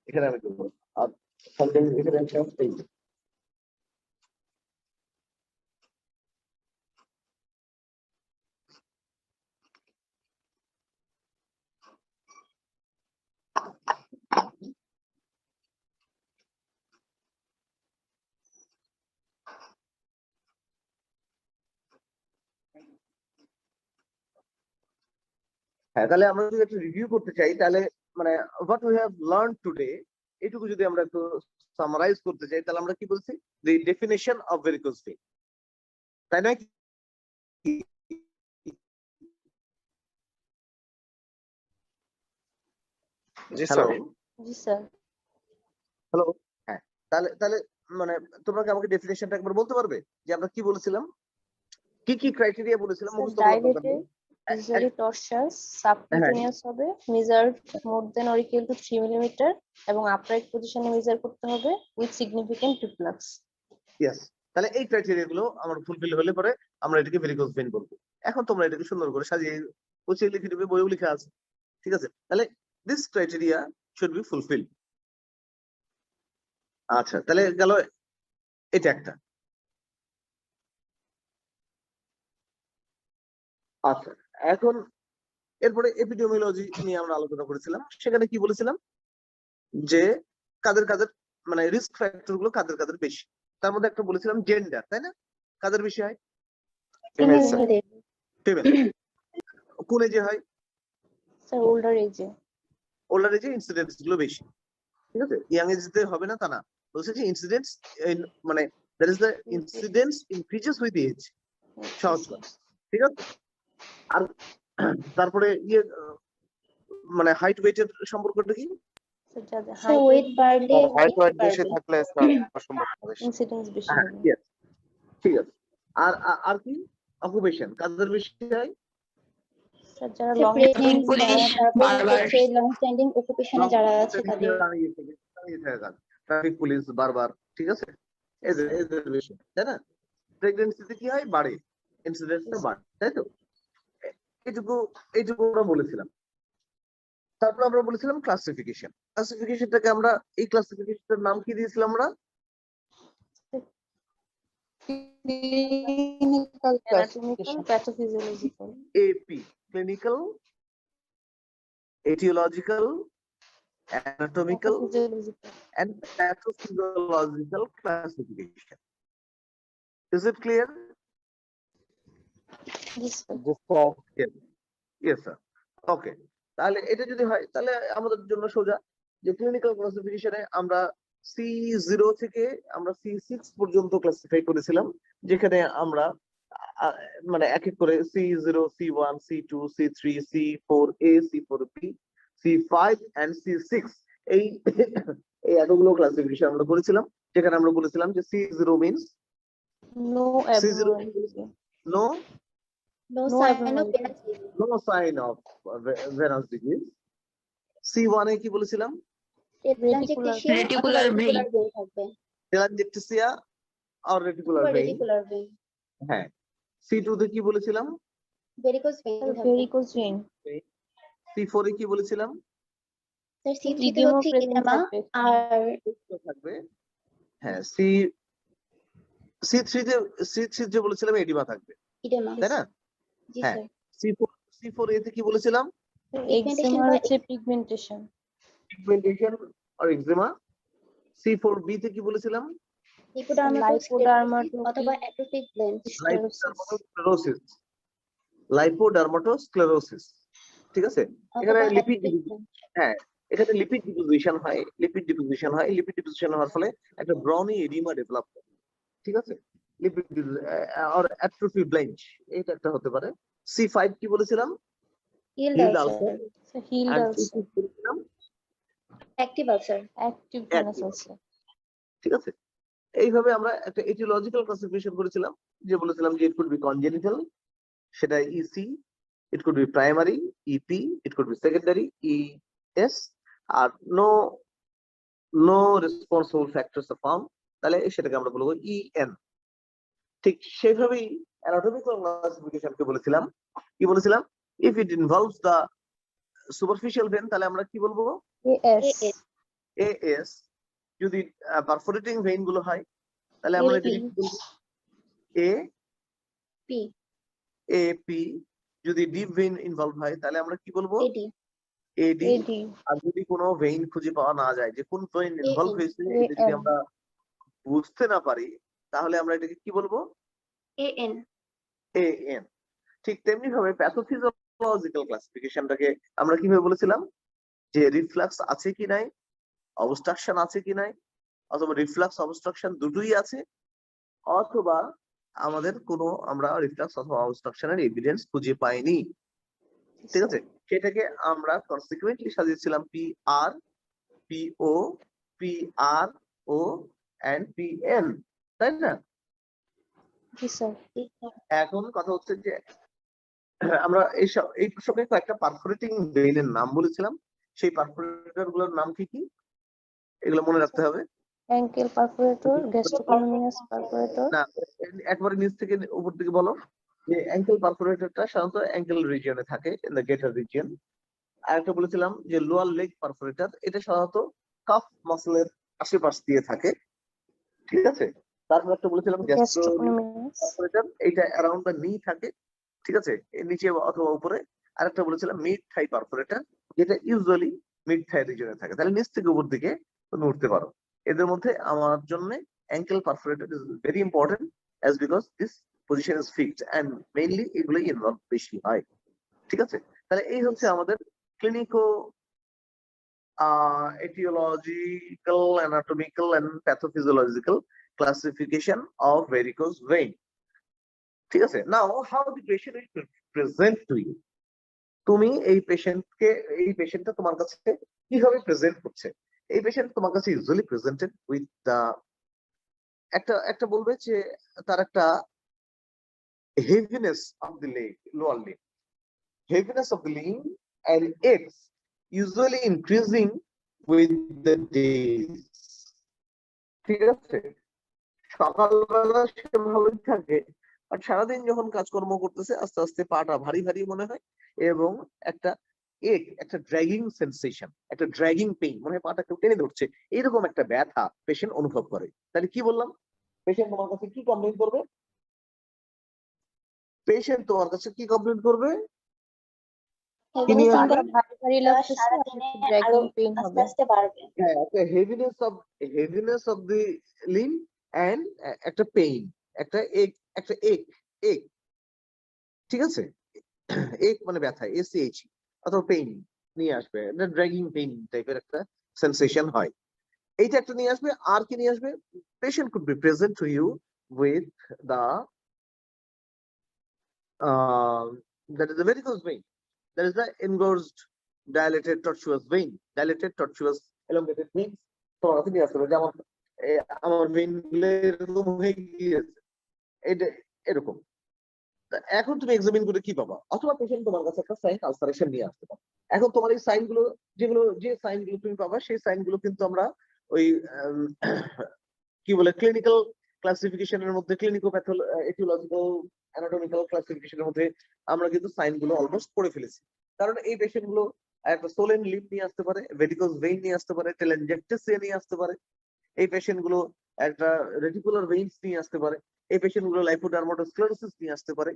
এখানে আমি করবো আর sometimes এখানে একটা এই যে। হ্যাঁ, তাহলে আমরা যদি একটা রিভিউ করতে চাই তাহলে মানে what we have learn today এটুকু যদি আমরা একটু সামারাইজ করতে চাই তাহলে আমরা কি বলছি the definition of varicose vein, তাই না? জি হ্যালো স্যার। জি স্যার। হ্যালো, হ্যাঁ, তাহলে তাহলে মানে তোমরা কি আমাকে ডেফিনেশনটা একবার বলতে পারবে যে আমরা কি বলেছিলাম, কি কি ক্রাইটেরিয়া বলেছিলাম? মুখস্থ করার দরকার ডাইলেটেড, নেই। usually tortuous, subcutaneous হবে, measured more than or equal to 3 millimeter এবং upright পজিশনে মেজার করতে হবে with significant reflux. ইয়েস, তাহলে এই ক্রাইটেরিয়া গুলো আমার ফুলফিল হলে পরে আমরা এটাকে ভেরিকোজ ভেইন বলবো। এখন তোমরা এটাকে সুন্দর করে সাজিয়ে গুছিয়ে লিখে দিবে, বইও লেখা আছে, ঠিক আছে? তাহলে this criteria should be fulfil. আচ্ছা, তাহলে গেল এটা একটা। আচ্ছা, এখন এরপরে এপিডেমিওলজি নিয়ে আমরা আলোচনা করেছিলাম। সেখানে কি বলেছিলাম যে কাদের কাদের মানে রিস্ক ফ্যাক্টর গুলো কাদের কাদের বেশি। তার মধ্যে একটা বলেছিলাম জেন্ডার, তাই না? কাদের বেশি হয়? Female, sir. ফিমেল। কোন এজে হয়? স্যার older age এ। ওল্ডার এজে ইনসিডেন্টস গুলো বেশি, ঠিক আছে? ইয়াং এজে হবে না তা না, বলছে যে ইনসিডেন্টস মানে that is the incidents increases with age, সহজ কথা, ঠিক আছে? আর তারপরে ইয়ে মানে হাইট ওয়েটের সম্পর্কটা কি? স্যার যাদের So weight বাড়লে হাইট ওয়েট বাড়বে। বেশি থাকলে স্যার অসম্ভব বেশি। ইনসিডেন্স বেশি হ্যাঁ, হবে। yes, ঠিক আছে। আর আর কি অকুপেশন কাদের বেশি হয়? স্যার যারা So লং pregnant, পুলিশ, তারপর বারবার। হচ্ছে লং স্ট্যান্ডিং অকুপেশনে যারা আছে তাদের। ট্রাফিক পুলিশ বারবার, ঠিক আছে? এদের এদের বেশি, তাই না? প্রেগন্যান্সিতে কি হয়? বাড়ে, ইনসিডেন্সটা বাড়ে, তাই তো? এইটুকু এইটুকু আমরা বলেছিলাম। তারপর আমরা বলেছিলাম ক্লাসিফিকেশন। ক্লাসিফিকেশনটাকে আমরা এই ক্লাসিফিকেশনটার নাম কি দিয়েছিলাম আমরা? Clinical anatomical, pathophysiological. AP, clinical, aetiological, anatomical Pathophysiological. and pathophysiological classification. Is it clear? Yes, sir. Yes, sir. Okay. তাহলে এটা যদি হয় তাহলে আমাদের জন্য সোজা যে ক্লিনিক্যাল ক্লাসিফিকেশনে আমরা C0 থেকে আমরা C6 পর্যন্ত ক্লাসিফাই করেছিলাম, যেখানে আমরা মানে এক এক করে C0, C1, C2, C3, C4A, C4B, C5 and C6 এই এই এতগুলো ক্লাসিফিকেশন আমরা করেছিলাম, যেখানে আমরা বলেছিলাম যে C0 means No C0 abnormality. no No No sign of abnormality. venous. no sign of venous disease. C1 এ কি বলেছিলাম? Telangiectasia অথবা Reticular vein. reticular vein থাকবে। telangiectasia or reticular অথবা vein. reticular vein। হ্যাঁ। C2 তে কি বলেছিলাম? ভেরিকোজ ভেইন থাকবে। Varicose vein. C4 এ কি বলেছিলাম? স্যার C3 তে Edema হচ্ছে present edema থাকবে। আর থাকবে। হ্যাঁ, C3 তে বলেছিলাম এডিমা থাকবে, edema। তাই না? জি হ্যাঁ। স্যার। C4 এ তে কি বলেছিলাম? Eczema বা হচ্ছে pigmentation. পিগমেন্টেশন আর এক্সিমা। C4B তে কি বলেছিলাম? লিপোডার্মাটোস্ক্লেরোসিস অথবা অ্যাট্রোফিক ব্লেঞ্চ। লাইপোডার্মাটোস্ক্লেরোসিস। লাইপোডার্মাটোস্ক্লেরোসিস, ঠিক আছে? এখানে অথবা লিপিড অ্যাট্রোফিক ব্লেঞ্চ। হ্যাঁ, এখানে লিপিড ডিপোজিশন হয়, লিপিড ডিপোজিশন হওয়ার ফলে একটা ব্রাউনি এডিমা ডেভেলপ হয়, ঠিক আছে? লিপিড আর অ্যাট্রোফি ব্লেঞ্চ এটা একটা হতে পারে। C5 কি বলেছিলাম? Healed Healed ulcer. ulcer. So healed And ulcer. C6 বলেছিলাম active ulcer. Active venous Active. ulcer. ঠিক আছে? এইভাবে আমরা একটা এটিওলজিক্যাল ক্লাসিফিকেশন করেছিলাম, যে বলেছিলাম যে ইট কুড বি কনজেনিটাল, সেটা EC, it could be primary, EP, it could be secondary, ES, আর no responsible factors are found, তাহলে সেটাকে আমরা বলবো EN। ঠিক সেভাবেই anatomical classificationকে বলেছিলাম, কি বলেছিলাম? If it involves the superficial vein, তাহলে আমরা কি বলবো? AS, AS। যদি পারফোরেটিং ভেইন গুলো হয় তাহলে আমরা এটাকে কি বলবো? P, AP। যদি ডিপ ভেইন ইনভলভ হয় তাহলে আমরা কি বলবো? AD, AD। AD, আর যদি কোনো ভেইন খুঁজে পাওয়া না যায় যে কোন ভেইন ইনভলভ AM, হয়েছে, এটা যদি AM, আমরা বুঝতে না পারি তাহলে আমরা এটাকে কি বলবো? AN, AN। ঠিক তেমনি ভাবে প্যাথোফিজিওলজিক্যাল ক্লাসিফিকেশনটাকে আমরা কিভাবে বলেছিলাম? যে রিফ্লাক্স আছে কি নাই, অবস্ট্রাকশন আছে কি নাই, অথবা রিফ্লাক্স অবস্ট্রাকশন দুটোই আছে, অথবা আমাদের কোনো আমরা রিফ্লাক্স অথবা অবস্ট্রাকশনের এভিডেন্স খুঁজে পাইনি, ঠিক আছে? সেটাকে আমরা কনসিকুয়েন্টলি সাজিয়েছিলাম PR, PO, PRO and PN, তাই না? জি স্যার। এখন কথা হচ্ছে যে আমরা এই প্রসঙ্গে কয়েকটা পারফোরেটিং ভেইনের নাম বলেছিলাম, সেই পারফোরেটর গুলোর নাম কি কি এগুলো মনে রাখতে হবে। অ্যাঙ্কেল পারফোরেটর, গ্যাস্ট্রোকোনোমিয়াস পারফোরেটর, না, একবারে নিচ থেকে উপর দিকে বলো। যে অ্যাঙ্কেল পারফোরেটরটা সাধারণত অ্যাঙ্কেল রিজিয়নে থাকে, ইন দ্য গেটার রিজিয়ন। আর একটা বলেছিলাম যে লোয়ার লেগ পারফোরেটর, এটা সাধারণত কাফ মাসলের আশেপাশ দিয়ে থাকে, ঠিক আছে? তারপর একটা বলেছিলাম গ্যাস্ট্রোকোনোমিয়াস, পারফোরেটর, এটা অ্যারাউন্ড দ্য নি থাকে, ঠিক আছে, এর নিচে অথবা উপরে। আর একটা বলেছিলাম মিড থাই পারফোরেটর, যেটা ইউজুয়ালি মিড থাই রিজিয়নে থাকে। তাহলে নিচ থেকে উপর দিকে তুমি উঠতে পারো। এদের মধ্যে আমার জন্য ankle perforator is very important as because this position is fixed and mainly এগুলো ইনভলভ বেশি হয়, ঠিক আছে? তাহলে এই হচ্ছে আমাদের ক্লিনিকো etiological, anatomical and pathophysiological classification of varicose vein, ঠিক আছে? Now how the patient is present to you, তুমি এই পেশেন্টটা তোমার কাছে কিভাবে প্রেজেন্ট করছে? এই পেশেন্ট তোমার কাছে ইউজুয়ালি প্রেজেন্টেড উইথ দা একটা বলবে যে তার একটা heaviness of the leg, lower limb, heaviness of the limb and aches usually increasing with the days, ঠিক আছে? সকালবেলা সে ভালোই থাকে, আর সারাদিন যখন কাজকর্ম করতেছে আস্তে আস্তে পাটা ভারী ভারী মনে হয়, এবং একটা একটা ড্র্যাগিং সেন্সেশন, একটা ড্র্যাগিং পেইন, মনে হয় পাটা কেউ টেনে ধরছে, এরকম একটা ব্যথা পেশেন্ট অনুভব করে। তাহলে কি বললাম? পেশেন্ট তোমার কাছে কি কমপ্লেইন করবে? পেশেন্ট তোমার কাছে কি কমপ্লেইন করবে? কি নিয়ে আসবে? ভারী ভারী লাগতেছে, আর একটু ড্র্যাগিং পেইন হবে। হ্যাঁ, একটা heaviness of the limb and একটা পেইন, একটা এক, ঠিক আছে? এক মানে ব্যথা, SCH, অথবা পেইন নিয়ে আসবে, একটা ড্র্যাগিং পেইন টাইপের একটা সেন্সেশন হয়, এইটা একটা নিয়ে আসবে। আর কি নিয়ে আসবে? Patient could be present to you with the that is the varicose vein, that is the engorged dilated tortuous vein, dilated tortuous elongated veins তোমার কাছে নিয়ে আসতে হবে। যেমন আমার ভেইন গুলো এরকম হয়ে গিয়েছে, এটা এরকম। এখন তুমি এক্সামিন করে কি পাবা? অথবা পেশেন্ট তোমার কাছে একটা সাইন আলসারেশন নিয়ে আসতে পারে। এখন তোমার এই সাইন গুলো যে সাইন গুলো তুমি পাবা, সেই সাইন গুলো কিন্তু আমরা ওই কি বলে ক্লিনিক্যাল ক্লাসিফিকেশনের মধ্যে, এটিওলজিক্যাল অ্যানাটমিক্যাল ক্লাসিফিকেশনের মধ্যে আমরা কিন্তু সাইন গুলো অলমোস্ট পড়ে ফেলেছি। কারণ এই পেশেন্ট গুলো একটা সোলেন লিম্ব নিয়ে আসতে পারে, ভেরিকোজ ভেইন নিয়ে আসতে পারে, টেলেনজেক্টেসিয়া নিয়ে আসতে পারে, এই পেশেন্ট গুলো একটা রেটিকুলার ভেইনস নিয়ে আসতে পারে, এই পেশেন্ট গুলো লাইপোডার্মাটোস্ক্লেরোসিস নিয়ে আসতে পারে,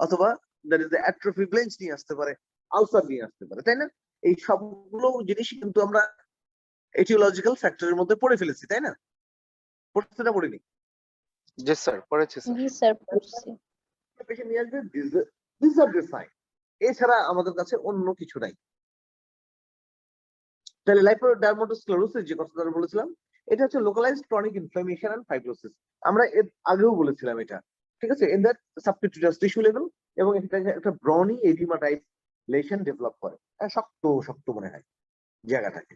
অথবা that is the atrophy blanch নিয়ে আসতে পারে, আলসার নিয়ে আসতে পারে, তাই না? এই সবগুলো জিনিস কিন্তু আমরা এটিওলজিক্যাল ফ্যাক্টরের মধ্যে পড়ে ফেলেছি, তাই না? পড়তে না পড়িনি? জি স্যার, পড়েছি স্যার। জি স্যার, পড়ছি। পেশেন্ট নিয়ে আসবে, দিস আর দ্য সাইন, এছাড়া আমাদের কাছে অন্য কিছু নাই। তাহলে লাইপোডার্মাটোস্ক্লেরোসিস যে কথাটা বলেছিলাম, এটা হচ্ছে localized chronic inflammation and fibrosis. আমরা এর আগেও বলেছিলাম এটা, ঠিক আছে, in that subcutaneous tissue level, এবং এটা একটা brawny oedema type lesion develop করে, শক্ত মনে হয় জায়গাটাকে।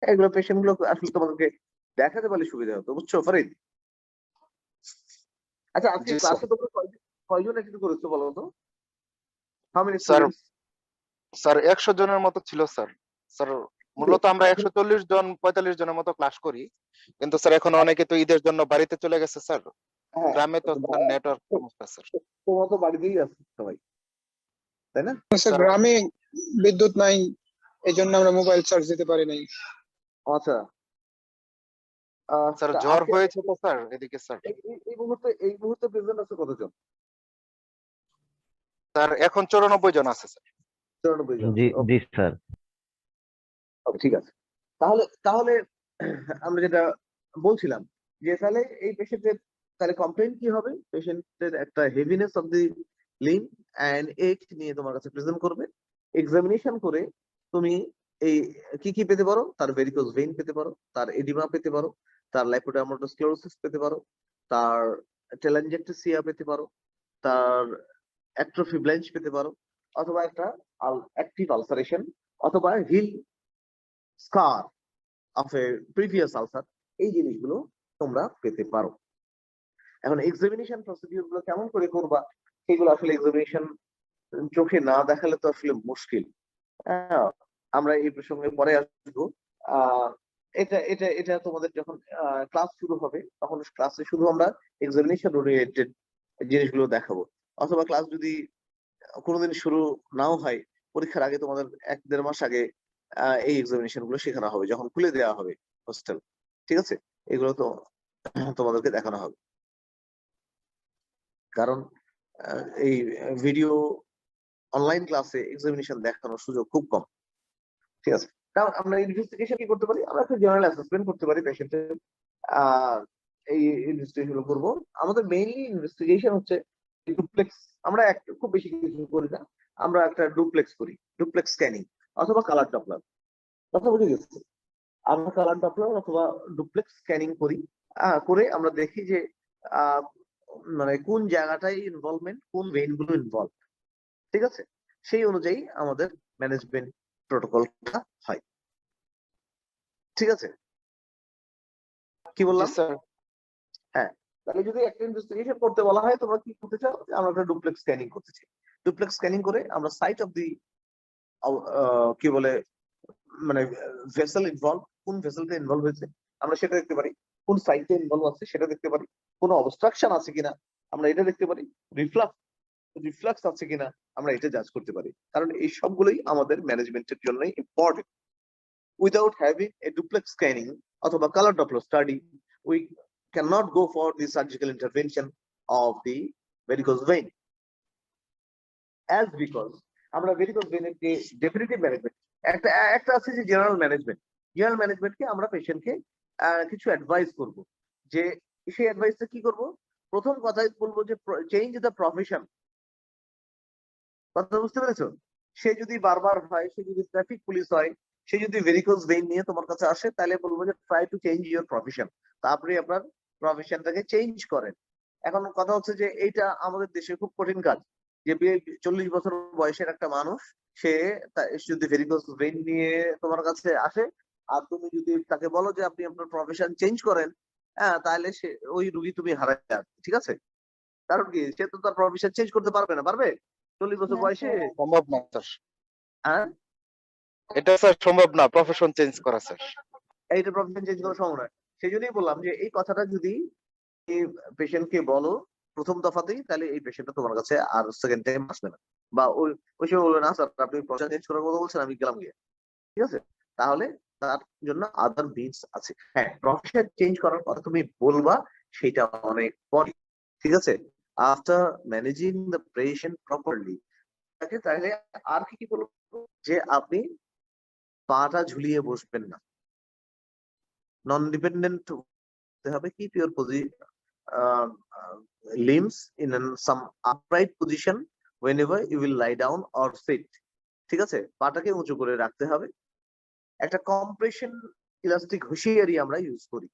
এগুলো পেশেন্ট গুলো আসলে তোমাদেরকে দেখাতে পারলে সুবিধা হতো, বুঝছো ফরিদ? আচ্ছা, আজকে জি স্যার। ক্লাসে তোমরা কয়জন অ্যাটেন্ড করেছো বলো তো? How many sir students? Sir 100 জনের মতো ছিল স্যার। স্যার মূলত আমরা 140 জন 45 জনের মতো ক্লাস করি, কিন্তু স্যার এখন অনেকে তো ঈদের জন্য বাড়িতে চলে গেছে স্যার। হ্যাঁ, গ্রামে তো স্যার নেটওয়ার্ক সমস্যা স্যার। তোমরা তো বাড়িতেই আছো সবাই, তাই না? স্যার গ্রামে বিদ্যুৎ নাই, এই জন্য আমরা মোবাইল চার্জ দিতে পারি নাই। আচ্ছা, স্যার তা জ্বর আজকে হয়েছে তো স্যার এদিকে স্যার। এই মুহূর্তে প্রেজেন্ট আছে কতজন? স্যার এখন 94 জন আছে স্যার। 94 জন। জি Okay, জি স্যার। okay, ঠিক আছে। তাহলে আমরা যেটা বলছিলাম যে তাহলে এই পেশেন্টের তাহলে কমপ্লেইন কি হবে? পেশেন্টের একটা heaviness of the limb and এক নিয়ে তোমার কাছে প্রেজেন্ট করবে। এক্সামিনেশন করে তুমি এই কি পেতে পারো? তার ভেরিকোজ ভেইন পেতে পারো, তার এডিমা পেতে পারো, তার লাইপোডার্মাটোস্ক্লেরোসিস পেতে পারো, তার টেলাঞ্জেক্টেসিয়া পেতে পারো, তার অ্যাট্রোফি ব্লেঞ্চ পেতে পারো, অথবা একটা অ্যাক্টিভ আলসারেশন, অথবা heal scar of a previous ulcer, এই জিনিসগুলো তোমরা পেতে পারো। এখন এক্সামিনেশন প্রসিডিউর গুলো কেমন করে করবা সেগুলো আসলে এক্সামিনেশন চোখে না দেখালে তো আসলে মুশকিল। আমরা এই প্রসঙ্গে পরে আসবো। আহ এটা এটা এটা তোমাদের যখন ক্লাস শুরু হবে তখন ক্লাসে শুধু আমরা এক্সামিনেশন রিলেটেড জিনিসগুলো দেখাবো, অথবা ক্লাস যদি কোনোদিন শুরু নাও হয় পরীক্ষার আগে তোমাদের 1-1.5 মাস আগে এই এক্সামিনেশন গুলো শেখানো হবে যখন খুলে দেওয়া হবে হোস্টেল। ঠিক আছে, এগুলো তো তোমাদেরকে দেখানো হবে, কারণ এই ভিডিও অনলাইন ক্লাসে এক্সামিনেশন দেখানোর সুযোগ খুব কম। ঠিক আছে, কারণ আমরা ইনভেস্টিগেশন কি করতে পারি? আমরা একটা জেনারেল অ্যাসেসমেন্ট করতে পারি পেশেন্টের। এই ইনভেস্টিগেশন করবো। আমাদের মেইনলি ইনভেস্টিগেশন হচ্ছে ডুপ্লেক্স। আমরা খুব বেশি কিছু করি না, আমরা একটা ডুপ্লেক্স করি, ডুপ্লেক্স স্ক্যানিং অথবা কালার ডপলার। কথা বুঝে গেছে? আমরা কালার ডপলার অথবা ডুপ্লেক্স স্ক্যানিং করি, করে আমরা দেখি যে মানে কোন জায়গাটায় ইনভলভমেন্ট, কোন ভেইন গুলো ইনভলভ। ঠিক আছে, সেই অনুযায়ী আমাদের ম্যানেজমেন্ট প্রোটোকলটা হয়। ঠিক আছে, কি বললাম? স্যার হ্যাঁ, তাহলে যদি একটা ইনভেস্টিগেশন করতে বলা হয় তোমরা কি করতে চাও? আমরা একটা ডুপ্লেক্স স্ক্যানিং করতে চাই। ডুপ্লেক্স স্ক্যানিং করে আমরা সাইট অফ দি কি বলে মানে ভেসেল ইনভলভ, কোন ভেসেলটা ইনভলভ হয়েছে আমরা সেটা দেখতে পারি, কোন সাইটে ইনভলভ আছে সেটা দেখতে পারি, কোনো অবস্ট্রাকশন আছে কিনা আমরা এটা দেখতে পারি, রিফ্লাক্স আছে কিনা আমরা এটা জাজ করতে পারি। কারণ এই সবগুলোই আমাদের ম্যানেজমেন্টের জন্য important. Without having a duplex scanning অথবা colour Doppler study we cannot go for the surgical intervention of the varicose vein, as because আমরা varicose vein এর যে ডেফিনিটিভ ম্যানেজমেন্ট একটা আছে যে জেনারেল ম্যানেজমেন্টকে আমরা পেশেন্টকে কিছু অ্যাডভাইস করব, যে সেই অ্যাডভাইসটা কি করব? প্রথম কথাই বলবো যে চেঞ্জ দ্য প্রফেশন। কথা বুঝতে পেরেছো? সে যদি বারবার হয়, সে যদি ট্রাফিক পুলিশ হয়, সে যদি ভেরিকোজ ভেইন নিয়ে তোমার কাছে আসে, তাহলে বলবো যে try to change your profession. তারপরে আপনার প্রফেশনটাকে চেঞ্জ করেন। এখন কথা হচ্ছে যে এইটা আমাদের দেশে খুব কঠিন কাজ, যে 40 বছর বয়সের একটা মানুষ সে যদি ভেরিকোজ ভেইন নিয়ে তোমার কাছে আসে আর তুমি যদি তাকে বলো যে আপনি আপনার প্রফেশন চেঞ্জ করেন, তাহলে সে ওই রুগী তুমি হারাই যাবে। ঠিক আছে, কারণ কি সে তো তার প্রফেশন চেঞ্জ করতে পারবে না, পারবে 40 বছর বয়সে? সম্ভব না স্যার, হ্যাঁ, এটা স্যার সম্ভব না প্রফেশন চেঞ্জ করা স্যার। এইটা প্রফেশন চেঞ্জ করা সম্ভব নয়। সেই জন্যই বললাম যে এই কথাটা যদি পেশেন্টকে বলো প্রথম দফাতেই, তাহলে এই পেশেন্টটা তোমার কাছে আর সেকেন্ড টাইম আসবে না, বা ওই সময় বলবে না স্যার আপনি প্রফেশন চেঞ্জ করার কথা বলছেন, আমি গেলাম গিয়ে। ঠিক আছে, তাহলে তার জন্য আদার মিনস আছে। হ্যাঁ, প্রফেশন চেঞ্জ করার কথা তুমি বলবা, সেটা অনেক পরে। ঠিক আছে, after managing the patient properly, তাহলে আর কি বলবো? যে আপনি পাটা ঝুলিয়ে বসবেন না, নন ডিপেন্ডেন্ট হতে হবে। Keep your limbs in some upright position whenever you will lie down or sit. ঠিক আছে, পাটাকে উঁচু করে রাখতে হবে। একটা কম্প্রেশন ইলাস্টিক হুঁশিয়ারি আমরা ইউজ করি।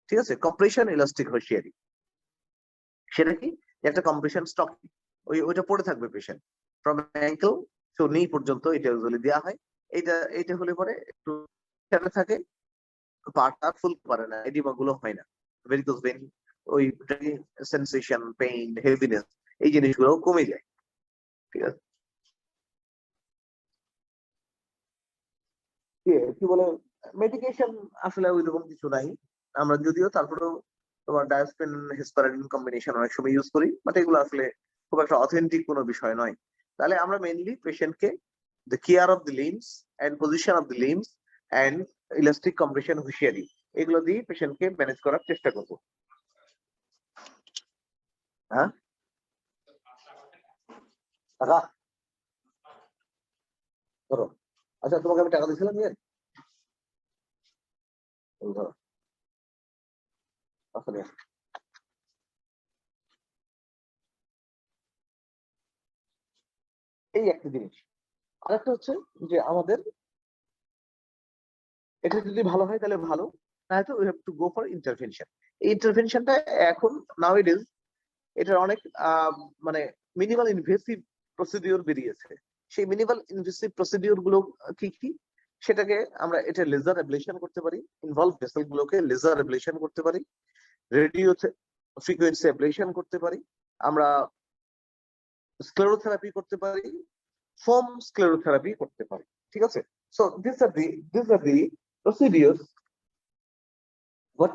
ঠিক আছে, কম্প্রেশন ইলাস্টিক হুঁশিয়ারি সেটা কি? একটা কম্প্রেশন স্টক, ওইটা পড়ে থাকবে পেশেন্ট ফ্রম অ্যাঙ্কেল টু নি পর্যন্ত, এটা ইউজুয়ালি দেওয়া হয়। এটা হলে পরে একটু থাকে, পাটা ফুল পারে না, এডিমা গুলো হয় না, ভেরিকোজ ভেইন ওই সেন্সেশন, পেইন, হেভিনেস এই জিনিসগুলো কমে যায়। ঠিক আছে, কি বলে মেডিকেশন আসলে ওইরকম কিছু নাই, আমরা যদিও তারপরেও তোমার ডায়াসপেন হেসপারাডিন কম্বিনেশন অনেক সময় ইউজ করি, বাট এগুলো আসলে খুব একটা অথেন্টিক কোনো বিষয় নয়। তাহলে আমরা মেইনলি পেশেন্টকে the care of the limbs and position of the limbs and elastic compression হুঁশিয়ারি এগুলো দিয়ে পেশেন্টকে ম্যানেজ করার চেষ্টা করব। হ্যাঁ টাকা ধরো, আচ্ছা তোমাকে আমি টাকা দিয়েছিলাম ইয়ে ধরো আসলে এই একটা জিনিস। আরেকটা হচ্ছে যে আমাদের এটা যদি ভালো হয় তাহলে ভালো, না হয়তো we have to go for intervention. এই ইন্টারভেনশনটা এখন নাউএডেজ এটার অনেক মানে মিনিমাল ইনভেসিভ প্রসিডিওর বেরিয়েছে। সেই মিনিমাল ইনভেসিভ প্রসিডিওর গুলো কি কি সেটাকে আমরা এটা লেজার অ্যাবলেশন করতে পারি, ইনভলভ ভেসেল গুলোকে লেজার অ্যাবলেশন করতে পারি, রেডিও ফ্রিকোয়েন্সি অ্যাবলেশন করতে পারি, আমরা স্ক্লেরোথেরাপি করতে পারি, ফোম স্ক্লেরোথেরাপি করতে পারি। ঠিক আছে, so this are the procedure what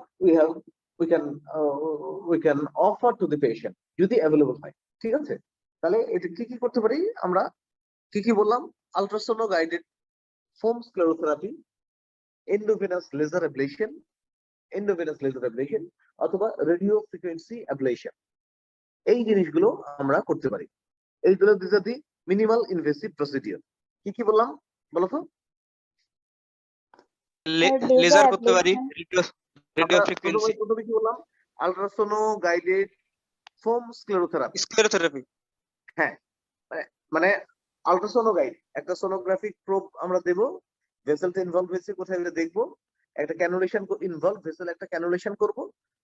we can offer to the patient যদি অ্যাভেলেবল হয়। ঠিক আছে, তাহলে এটা কি কি করতে পারি আমরা, কি কি বললাম? Ultrasono guided foam sclerotherapy, endovenous laser ablation অথবা রেডিও ফ্রিকোয়েন্সি অ্যাবলেশন, এই জিনিসগুলো আমরা করতে পারি। এইগুলো this are the minimal invasive procedure. কি কি বললাম বলো তো? লেজার করতে পারি, রেডিও আমরা ফ্রিকোয়েন্সি, প্রথমে কি বললাম? Ultrasono guided foam sclerotherapy. Sclerotherapy. হ্যাঁ, মানে আলট্রাসোনো গাইড একটা সোনোগ্রাফিক প্রোব আমরা দেব, ভেসেলটা ইনভলভ হয়েছে কোথায় এটা দেখবো, একটা ক্যানুলেশন ইনভলভ ভেসেল একটা ক্যানুলেশন করব,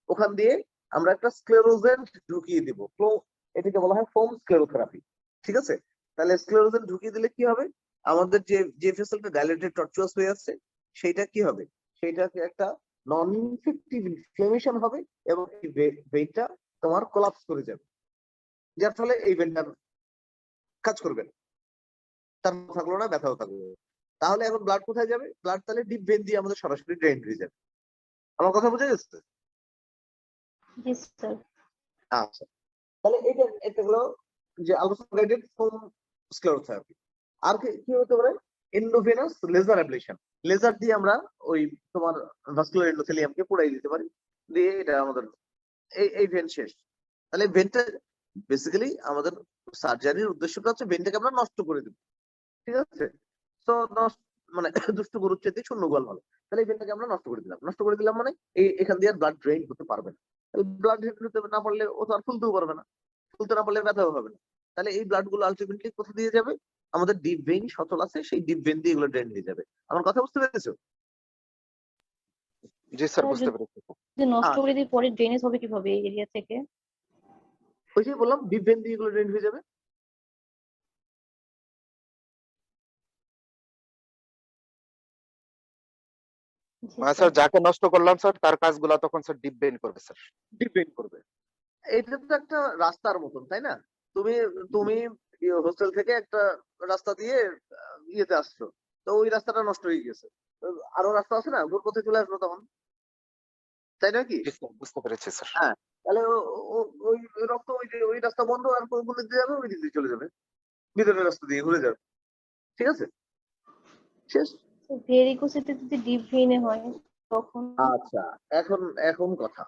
ওখান দিয়ে আমরা একটা স্ক্লেরোজেন্ট ঢুকিয়ে দিব, এটাকে বলা হয় ফোম স্ক্লেরোথেরাপি। ঠিক আছে, তাহলে স্ক্লেরোজেন্ট ঢুকিয়ে দিলে কি হবে? আমাদের যে ভেসেলটা ডাইলেটেড টর্চুয়াস হয়ে আছে সেইটা কি হবে? সেইটাকে একটা নন ইনফেক্টিভ ইনফ্লেমেশন হবে এবং এই ভেইনটা তোমার কোলাপস করে যাবে, যার ফলে এই ভেনটার কাজ করবে না, তার থাকলো না, ব্যথাও থাকলো না। তাহলে এখন ব্লাড কোথায় যাবে? ব্লাড তাহলে ডিপ ভেন দিয়ে আমাদের সরাসরি ড্রেন হয়ে যাবে। আমার কথা বুঝে গেছে? জি স্যার। আচ্ছা, তাহলে এটা হলো যে আলট্রাসোনো গাইডেড ফোম স্ক্লেরোথেরাপি। আর কি হতে পারে? এন্ডোভেনাস লেজার অ্যাবলেশন, লেজার দিয়ে আমরা ওই তোমার ভাস্কুলার এন্ডোথেলিয়ামকে পোড়াই দিতে পারি, দিয়ে এটা আমাদের এই ভেন শেষ। তাহলে ভেনটা বেসিক্যালি আমাদের সার্জারির উদ্দেশ্যটা হচ্ছে ভেনটাকে আমরা নষ্ট করে দেব। ঠিক আছে, তো মানে দুষ্ট গরুর চেয়ে শূন্য গোয়াল ভালো। তাহলে এই ভেনটাকে আমরা নষ্ট করে দিলাম মানে এখান দিয়ে ব্লাড ড্রেইন হতে পারবে না। তাহলে ব্লাড হতে না পারলে ও তো আর ফুলতেও পারবে না, ফুলতে না পারলে ব্যথাও হবে না। তাহলে এই ব্লাড গুলো আলটিমেটলি কোথা দিয়ে যাবে? আমাদের ডিপ ভেইন সচল আছে, সেই ডিপ ভেইন দিয়ে এগুলো ড্রেন হয়ে যাবে। আমার কথা বুঝতে পেরেছো? জি স্যার, বুঝতে পেরেছি। যদি নষ্ট করে দিই পরে ড্রেনেজ হবে কিভাবে এই এরিয়া থেকে? ওই যে বললাম ডিপ ভেইন দিয়ে এগুলো ড্রেন হয়ে যাবে। মানে স্যার যাকে নষ্ট করলাম স্যার তার কাজগুলো তখন স্যার ডিপ ভেইন করবে স্যার। ডিপ ভেইন করবে। এটা তো একটা রাস্তার মতন, তাই না? তুমি হোস্টেল থেকে একটা রাস্তা দিয়ে ইয়েতে আসছো, তো ওই রাস্তাটা নষ্ট হয়ে গেছে, আরো রাস্তা আছে না, ওর পথে চলে আসলো তখন, তাই নাকি? বুঝতে পেরেছি স্যার। হ্যাঁ, তাহলে ওই রক্ত ওই রাস্তা বন্ধ, আর কোন দিক দিয়ে যাবে? ওই দিক দিয়ে চলে যাবে, ভিতরের রাস্তা দিয়ে ঘুরে যাবে। ঠিক আছে, শেষ। ভেরিকোসিতে যদি ডিপ ভেইনে হয় তখন? আচ্ছা, এখন কথা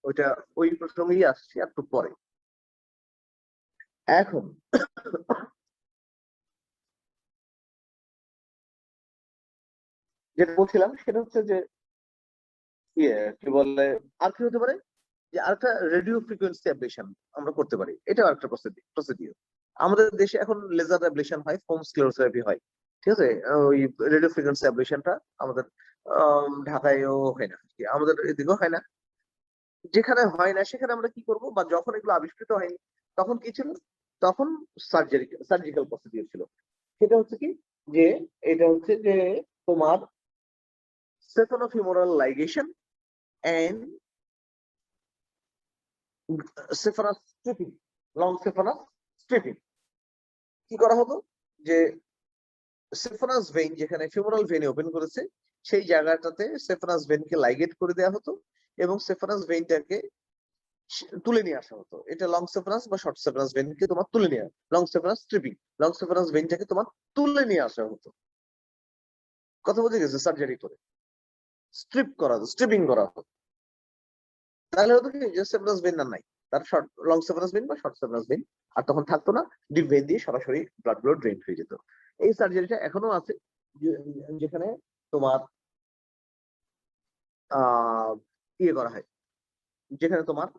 ওইটা ওই প্রসঙ্গেই আসছি একটু পরে। এখন যেটা বলছিলাম সেটা হচ্ছে যে কি বলে, আর কি হতে পারে? যে আরেকটা রেডিও ফ্রিকোয়েন্সি অ্যাবলেশন আমরা করতে পারি, এটা আরেকটা প্রসিডিওর। আমাদের দেশে এখন লেজার অ্যাবলেশন হয়, ফোম স্ক্লেরোথেরাপি হয়। ঠিক আছে, ওই রেডিও ফ্রিকোয়েন্সি অ্যাবলেশনটা আমাদের ঢাকায়ও হয় না, আমাদের এদিকেও হয় না। যেখানে হয় না সেখানে আমরা কি করব, বা যখন এগুলো আবিষ্কৃত হয়নি তখন কি ছিল? তখন সার্জিক্যাল প্রসিডিওর ছিল। সেটা হচ্ছে কি, যে এটা হচ্ছে যে তোমার saphenofemoral ligation and saphenous stripping, long saphenous stripping. কি করা হতো? যে সেফারাস ভেইন যেখানে ফিমোরাল ভেইন ওপেন করেছে সেই জায়গাটাতে সেফারাস ভেইনকে লাইগেট করে দেওয়া হতো এবং সেফারাস ভেইনটাকে তুলে নিয়ে আসা হতো। এটা লং সেফারাস বা শর্ট সেফারাস ভেইনকে তোমার তুলে নিয়ে লং সেফারাস স্ট্রিপিং, লং সেফারাস ভেইনটাকে তোমার তুলে নিয়ে আসা হতো। কথা বলতে গেছে সার্জারি করে স্ট্রিপ করা হতো, স্ট্রিপিং করা হতো। তাহলে হতো কি যে সেফারাস ভেইন আর নাই, তার শর্ট লং সেফারাস ভেইন বা শর্ট সেফারাস ভেইন আর তখন থাকতো না, ডিপ ভেইন দিয়ে সরাসরি ব্লাড ড্রেন হয়ে যেত। এই সার্জারিটা এখনো আছে যেখানে তোমার ইয়ে করা হয়, যেখানে তোমার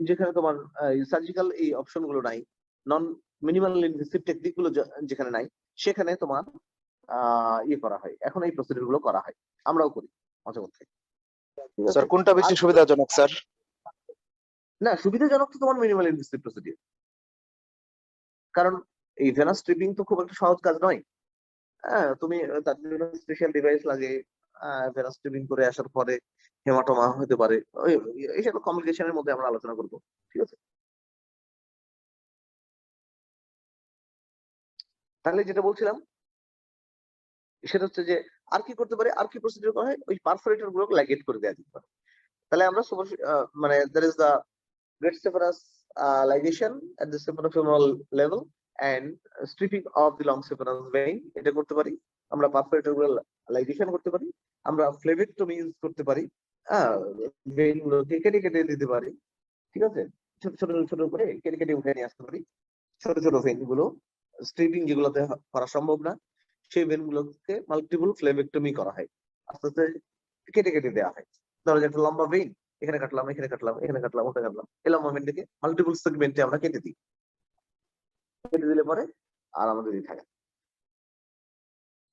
যেখানে তোমার সার্জিক্যাল এই অপশন গুলো নাই, নন মিনিমাল ইনভেসিভ টেকনিক গুলো যেখানে নাই, সেখানে তোমার ইয়ে করা হয়। এখন এই প্রসিডিউর গুলো করা হয়, আমরাও করি মাঝে মধ্যে। স্যার কোনটা বেশি সুবিধাজনক স্যার? না, সুবিধাজনক তো তোমার মিনিমাল ইনভেসিভ প্রসিডিউর, কারণ এই ভেনাস স্ট্রিপিং তো খুব একটা সহজ কাজ নয়। হ্যাঁ, তুমি তার জন্য স্পেশাল ডিভাইস লাগে। ভেনাস স্ট্রিপিং করে আসার পরে হেমাটোমা হতে পারে, এইসব কমপ্লিকেশনের মধ্যে আমরা আলোচনা করবো, ঠিক আছে? তাহলে যেটা বলছিলাম সেটা হচ্ছে যে আর কি করতে পারে, আর কি প্রসিডিউর করা হয়, ওই পারফোরেটর গুলো লাইগেট করে দেওয়া যেতে পারে। তাহলে আমরা মানে there is the great severus ligation at the semifemoral level and stripping of the long severus vein, এটা করতে পারি আমরা। পারফোরেটর গুলো লাইগেশন করতে পারি আমরা, ফ্লেভেক্টমি ইউজ করতে পারি, ভেইন গুলোকে কেটে কেটে দিতে পারি, ঠিক আছে? ছোট ছোট ছোট করে কেটে কেটে উঠে নিয়ে আসতে পারি। ছোট ছোট ভেইন গুলো স্ট্রিপিং যেগুলোতে করা সম্ভব না, সেই ভেইন গুলোকে মাল্টিপল ফ্লেভেক্টমি করা হয়, আস্তে আস্তে কেটে কেটে দেওয়া হয়। ধরো যে একটা লম্বা ভেইন, এখানে কাটলাম, এখানে কাটলাম, এখানে কাটলাম, ওখানে কাটলাম, এই লম্বা ভেইনটাকে মাল্টিপল সেগমেন্টে আমরা কেটে দিই। কেটে দিলে পরে আর আমাদের এই থাকে।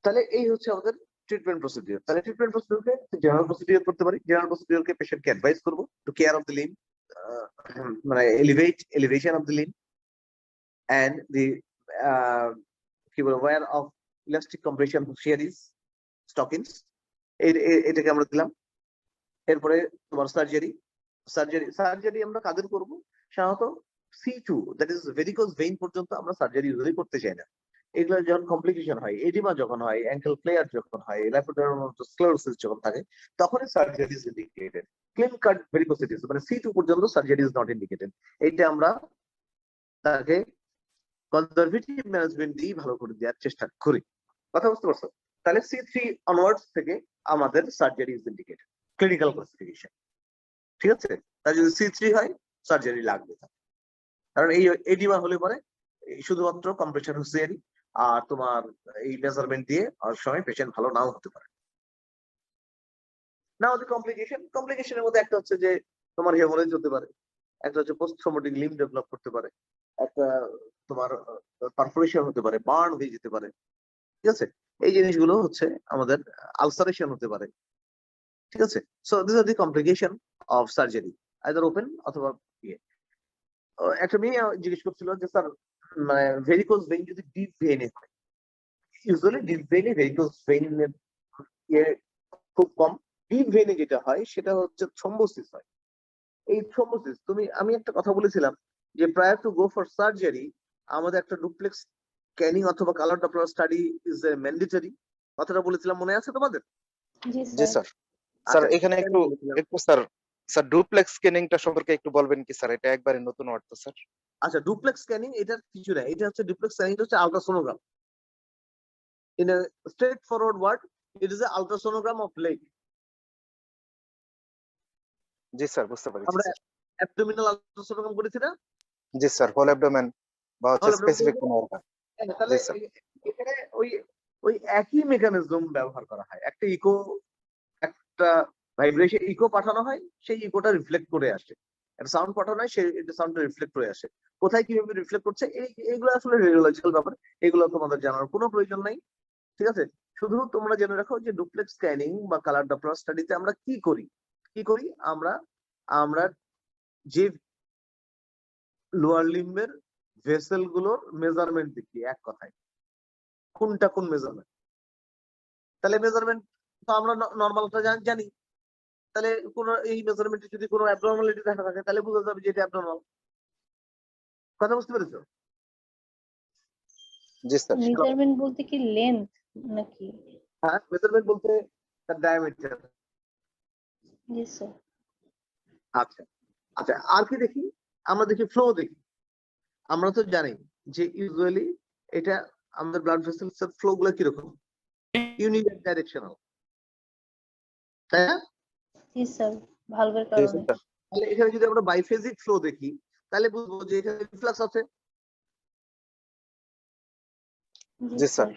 তাহলে এই হচ্ছে আমাদের ট্রিটমেন্ট প্রসিডিউর। তাহলে ট্রিটমেন্ট প্রসিডিউরকে জেনারেল প্রসিডিউর করতে পারি। জেনারেল প্রসিডিউরকে পেশেন্টকে অ্যাডভাইস করবো to care of the limb, মানে elevation of the limb and the কি বলবো ওয়্যার অফ ইলাস্টিক কম্প্রেশন শিয়ারিস স্টকিংস, এটাকে আমরা দিলাম। এরপরে তোমার সার্জারি আমরা কাদের করব? সাধারণত C2 that is varicose vein পর্যন্ত আমরা সার্জারি ইউজুয়ালি করতে চাই না। এগুলো যখন কমপ্লিকেশন হয়, এডিমা যখন হয়, অ্যাঙ্কেল ফ্লেয়ার যখন হয়, স্ক্লেরোসিস যখন থাকে, তখনই সার্জারি ইজ ইন্ডিকেটেড। ক্লিন কাট ভেরিকোসিটিস মানে C2 পর্যন্ত সার্জারি ইজ নট ইন্ডিকেটেড। এইটা আমরা তাকে কনজারভেটিভ ম্যানেজমেন্ট দিয়ে ভালো করে দেওয়ার চেষ্টা করি। কথা বুঝতে পারছো? তাহলে C3 অনওয়ার্ডস থেকে আমাদের surgery is indicated, clinical classification, ঠিক আছে? তাই যদি C3 হয় সার্জারি লাগবে, কারণ এই এডিমা হলে পরে শুধুমাত্র কম্প্রেশন হুঁশিয়ারি আর তোমার এই মেজারমেন্ট দিয়ে অনেক সময় পেশেন্ট ভালো নাও হতে পারে। না হতে কমপ্লিকেশনের মধ্যে একটা হচ্ছে যে তোমার হেমোরেজ হতে পারে, একটা হচ্ছে পোস্ট ট্রমাটিক লিম্ব ডেভেলপ করতে পারে, একটা তোমার পারফোরেশন হতে পারে, বার্ন হয়ে যেতে পারে, ঠিক আছে? এই জিনিসগুলো হচ্ছে আমাদের আলসারেশন হতে পারে, ঠিক আছে? So this are the complication of surgery, either open অথবা ইয়ে। একটা মেয়ে জিজ্ঞেস করছিল যে স্যার মানে ভেরিকোজ ভেইন যদি ডিপ ভেইনে হয়, ইউজুয়ালি ডিপ ভেইনে ভেরিকোজ ভেইনের ইয়ে খুব কম। ডিপ ভেইনে যেটা হয় সেটা হচ্ছে থ্রম্বোসিস হয়। এই থ্রম্বোসিস আমি একটা কথা বলেছিলাম যে prior to go for surgery আমাদের একটা ডুপ্লেক্স স্ক্যানিং অথবা colour Doppler study is mandatory, কথাটা বলেছিলাম, মনে আছে তোমাদের? জি জি স্যার। স্যার। স্যার এখানে একটু স্যার ডুপ্লেক্স স্ক্যানিংটা সম্পর্কে একটু বলবেন কি স্যার? এটা একবারে নতুন ওয়ার্ড তো স্যার। আচ্ছা, ডুপ্লেক্স স্ক্যানিং এটা কিছু না, এটা হচ্ছে ডুপ্লেক্স স্ক্যানিং হচ্ছে ultrasonogram. In a straight forward word it is a ultrasonogram of leg. জি স্যার, বুঝতে পারছি। আমরা অ্যাবডোমিনাল আলট্রাসোনোগ্রাম করেছি না? জি স্যার, হোল অ্যাবডোমেন বা হচ্ছে স্পেসিফিক কোনো অর্গান। তাহলে এখানে ওই একই মেকানিজম ব্যবহার করা হয়। একটা একটা ভাইব্রেশন ইকো পাঠানো হয়, সেই ইকোটা রিফ্লেক্ট করে আসে। একটা সাউন্ড পাঠানো হয়, সেই সাউন্ডটা রিফ্লেক্ট করে আসে। কোথায় কিভাবে রিফ্লেক্ট করছে এইগুলো আসলে রেডিওলজিক্যাল ব্যাপার, এগুলো তোমাদের জানার কোনো প্রয়োজন নাই, ঠিক আছে? শুধু তোমরা জেনে রাখো যে ডুপ্লেক্স স্ক্যানিং বা কালার ডপলার স্টাডিতে আমরা কি করি আমরা যে লোয়ার লিম্বের ভেসেল গুলোর মেজারমেন্ট দেখি, এক কথায় কোনটা কোন মেজারমেন্ট। তাহলে মেজারমেন্ট তো আমরা নর্মালটা জানি, তাহলে কোন এই মেজারমেন্টে যদি কোনো অ্যাবনর্মালিটি দেখা থাকে তাহলে বোঝা যাবে যে এটা অ্যাবনর্মাল। কথা বুঝতে পেরেছো? জি স্যার। মেজারমেন্ট বলতে কি লেন্থ নাকি? হ্যাঁ, মেজারমেন্ট বলতে তার ডায়ামিটার। জি স্যার। আচ্ছা আচ্ছা, আর কি দেখি? আমরা দেখি ফ্লো দেখি। আমরা তো জানি যে ইউজুয়ালি এটা আমাদের ব্লাড ভেসেলস এর ফ্লো গুলো কিরকম, ইউনিডাইরেকশনাল, তাই না? জি স্যার, ভালভের জি কারণে। স্যার। তাহলে এখানে যদি আমরা বাইফেজিক ফ্লো দেখি তাহলে বুঝবো যে এখানে রিফ্লাক্স আছে। জি স্যার।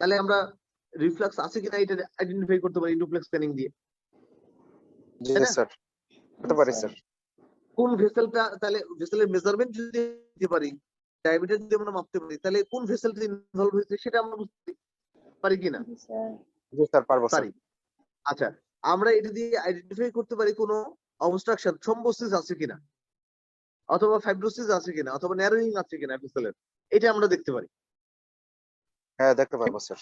তাহলে আমরা রিফ্লাক্স আছে কিনা এটা আইডেন্টিফাই করতে পারি ডুপ্লেক্স স্ক্যানিং দিয়ে, জি তাই না? স্যার। হতে পারে স্যার। কোন ভেসেলটা, তাহলে ভেসেলের মেজারমেন্ট যদি দিতে পারি, ডায়ামিটার যদি আমরা মাপতে পারি, তাহলে কোন ভেসেলটা ইনভলভ হয়েছে সেটা আমরা বুঝতে পারি কিনা? জি স্যার। জি স্যার, পারবো স্যার। পারি। আচ্ছা, আমরা এটা দিয়ে আইডেন্টিফাই করতে পারি কোনো অবস্ট্রাকশন, থ্রম্বোসিস আছে কিনা, অথবা ফাইব্রোসিস আছে কিনা, অথবা ন্যারোয়িং আছে কিনা ভেসেলের, এটা আমরা দেখতে পারি। হ্যাঁ, দেখতে পারবো স্যার।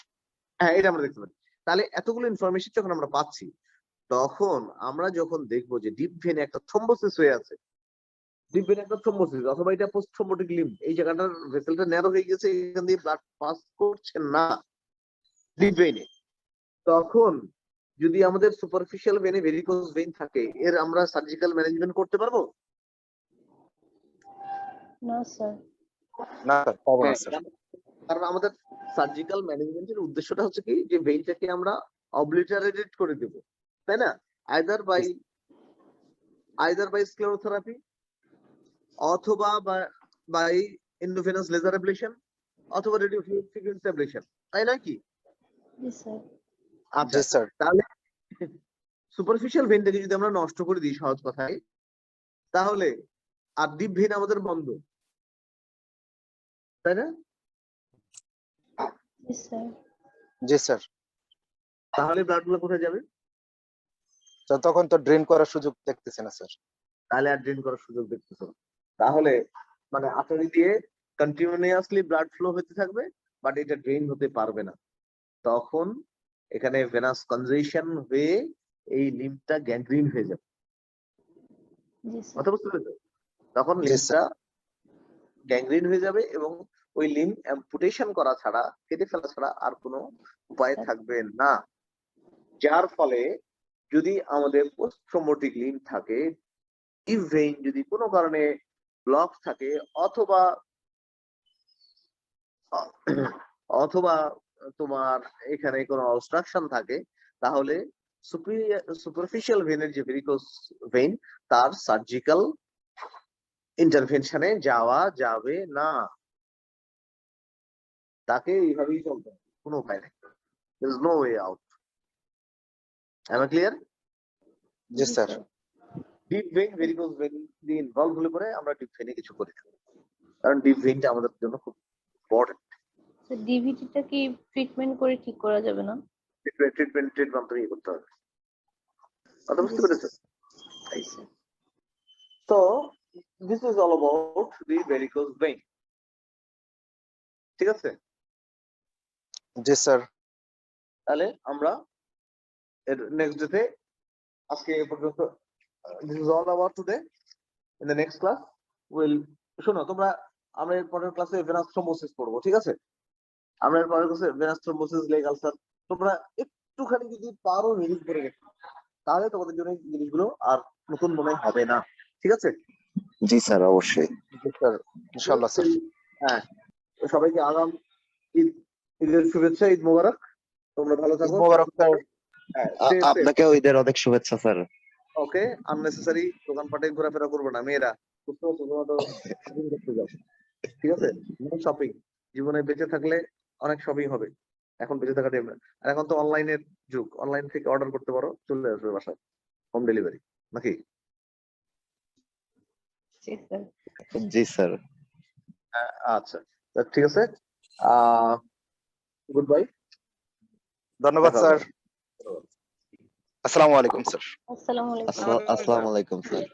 হ্যাঁ, এটা আমরা দেখতে পারি। তাহলে এতগুলো ইনফরমেশন যখন আমরা পাচ্ছি, তখন আমরা যখন দেখবো যে ডিপ ভেনে একটা থ্রম্বোসিস হয়ে আছে, ডিপ ভেনে একটা থ্রম্বোসিস, অথবা এটা পোস্ট থ্রম্বোটিক লিম্ব, এই জায়গাটার ভেসেলটা ন্যারো হয়ে গেছে, এখান দিয়ে ব্লাড পাস করছে না ডিপ ভেনে, তখন যদি আমাদের সুপারফিশিয়াল ভেনে ভেরিকোজ ভেইন থাকে, এর আমরা সার্জিক্যাল ম্যানেজমেন্ট করতে পারবো? না স্যার। না স্যার, পারবো না হ্যাঁ, স্যার। কারণ আমাদের সার্জিক্যাল ম্যানেজমেন্টের উদ্দেশ্যটা হচ্ছে কি, যে ভেইনটাকে আমরা অবলিটারেটেড করে দেব, তাই না? আইদার বাই স্ক্লেরোথেরাপি, অথবা বাই এন্ডোভেনাস লেজার অ্যাবলেশন, অথবা রেডিও ফ্রিকোয়েন্সি অ্যাবলেশন, তাই না কি? জি স্যার। আচ্ছা, জি স্যার। তাহলে সুপারফিশিয়াল ভেইনটাকে যদি আমরা নষ্ট করে দিই সহজ কথায়, তাহলে আর ডিপ ভেইন আমাদের বন্ধ, তাই না? জি স্যার। জি স্যার। তাহলে ব্লাড গুলো কোথায় যাবে? তো তখন তো ড্রেন করার সুযোগ দেখতেছি না স্যার। তাহলে আর ড্রেন করার সুযোগ দেখতেছ না। তাহলে মানে আর্টারি দিয়ে কন্টিনিউয়াসলি ব্লাড ফ্লো হতে থাকবে, বাট এটা ড্রেন হতে পারবে না। তখন এখানে ভেনাস কনজেশন হয়ে এই লিম্ফটা গ্যাংগ্রিন হয়ে যাবে। জি স্যার। কথা বুঝতে পেরেছো? তখন জি লিম্ফটা গ্যাংগ্রিন হয়ে যাবে এবং ওই লিম্ফ অ্যাম্পুটেশন করা ছাড়া, কেটে ফেলা ছাড়া আর কোনো উপায় থাকবে না। যার ফলে যদি আমাদের পোস্ট থ্রম্বোটিক লিম্ফ থাকে, ডিপ ভেইন যদি কোনো কারণে ব্লক থাকে, অথবা অথবা তোমার এখানে কোনো অবস্ট্রাকশন থাকে, তাহলে সুপারফিশিয়াল ভেইনের যে ভেরিকোজ ভেইন, তার সার্জিক্যাল ইন্টারভেনশনে যাওয়া যাবে না। তাকে এইভাবেই চলতে হবে, কোনো উপায় নেই। There is no way out. Am I clear? G sir. Deep vein varicose vein দিয়ে ইনভলভ হলে পরে আমরা ডিপ ভেইনে কিছু করি না, কারণ ডিপ ভেইনটা আমাদের জন্য খুব ইম্পর্টেন্ট। স্যার ডিভিটিটা কি ট্রিটমেন্ট করে ঠিক করা যাবে না? ট্রিটমেন্ট মাধ্যমে করতে হবে। কথা বুঝতে পেরেছো? So this is all about the varicose vein. ঠিক আছে? জি স্যার। তাহলে আমরা এর নেক্সট ডেতে, আজকে এই পর্যন্ত, this is all about today. In the next class we'll, শোনো তোমরা, আমরা এর পরের ক্লাসে ভেনাস থ্রম্বোসিস পড়বো, ঠিক আছে? আমরা এর পরের ক্লাসে ভেনাস থ্রম্বোসিস, লেগ আলসার, তোমরা একটুখানি যদি পারো রিলিজ করে রেখো, তাহলে তোমাদের জন্য এই জিনিসগুলো আর নতুন মনে হবে না, ঠিক আছে? জি স্যার, অবশ্যই। জি স্যার, ইনশাআল্লাহ স্যার। হ্যাঁ, তো সবাইকে আগাম ঈদের শুভেচ্ছা, ঈদ মোবারক। তোমরা ভালো ঈদ থাকো। মোবারক স্যার। আপনাকেও ঈদের অনেক শুভেচ্ছা স্যার। ওকে, আননেসেসারি দোকানপাটে ঘোরাফেরা করবে না মেয়েরা, বুঝতে পারছো? তোমরা তো শপিং করতে যাও, ঠিক আছে? শপিং জীবনে বেঁচে থাকলে অনেক শপিং হবে, এখন বেঁচে থাকা টাইম না। আর এখন তো অনলাইনের যুগ, অনলাইন থেকে অর্ডার করতে পারো, চলে আসবে বাসায়, হোম ডেলিভারি, নাকি? জি স্যার। আচ্ছা, ঠিক আছে, গুড বাই। ধন্যবাদ স্যার। আসসালামু আলাইকুম স্যার। আসসালামু আলাইকুম। আসসালামু আলাইকুম স্যার।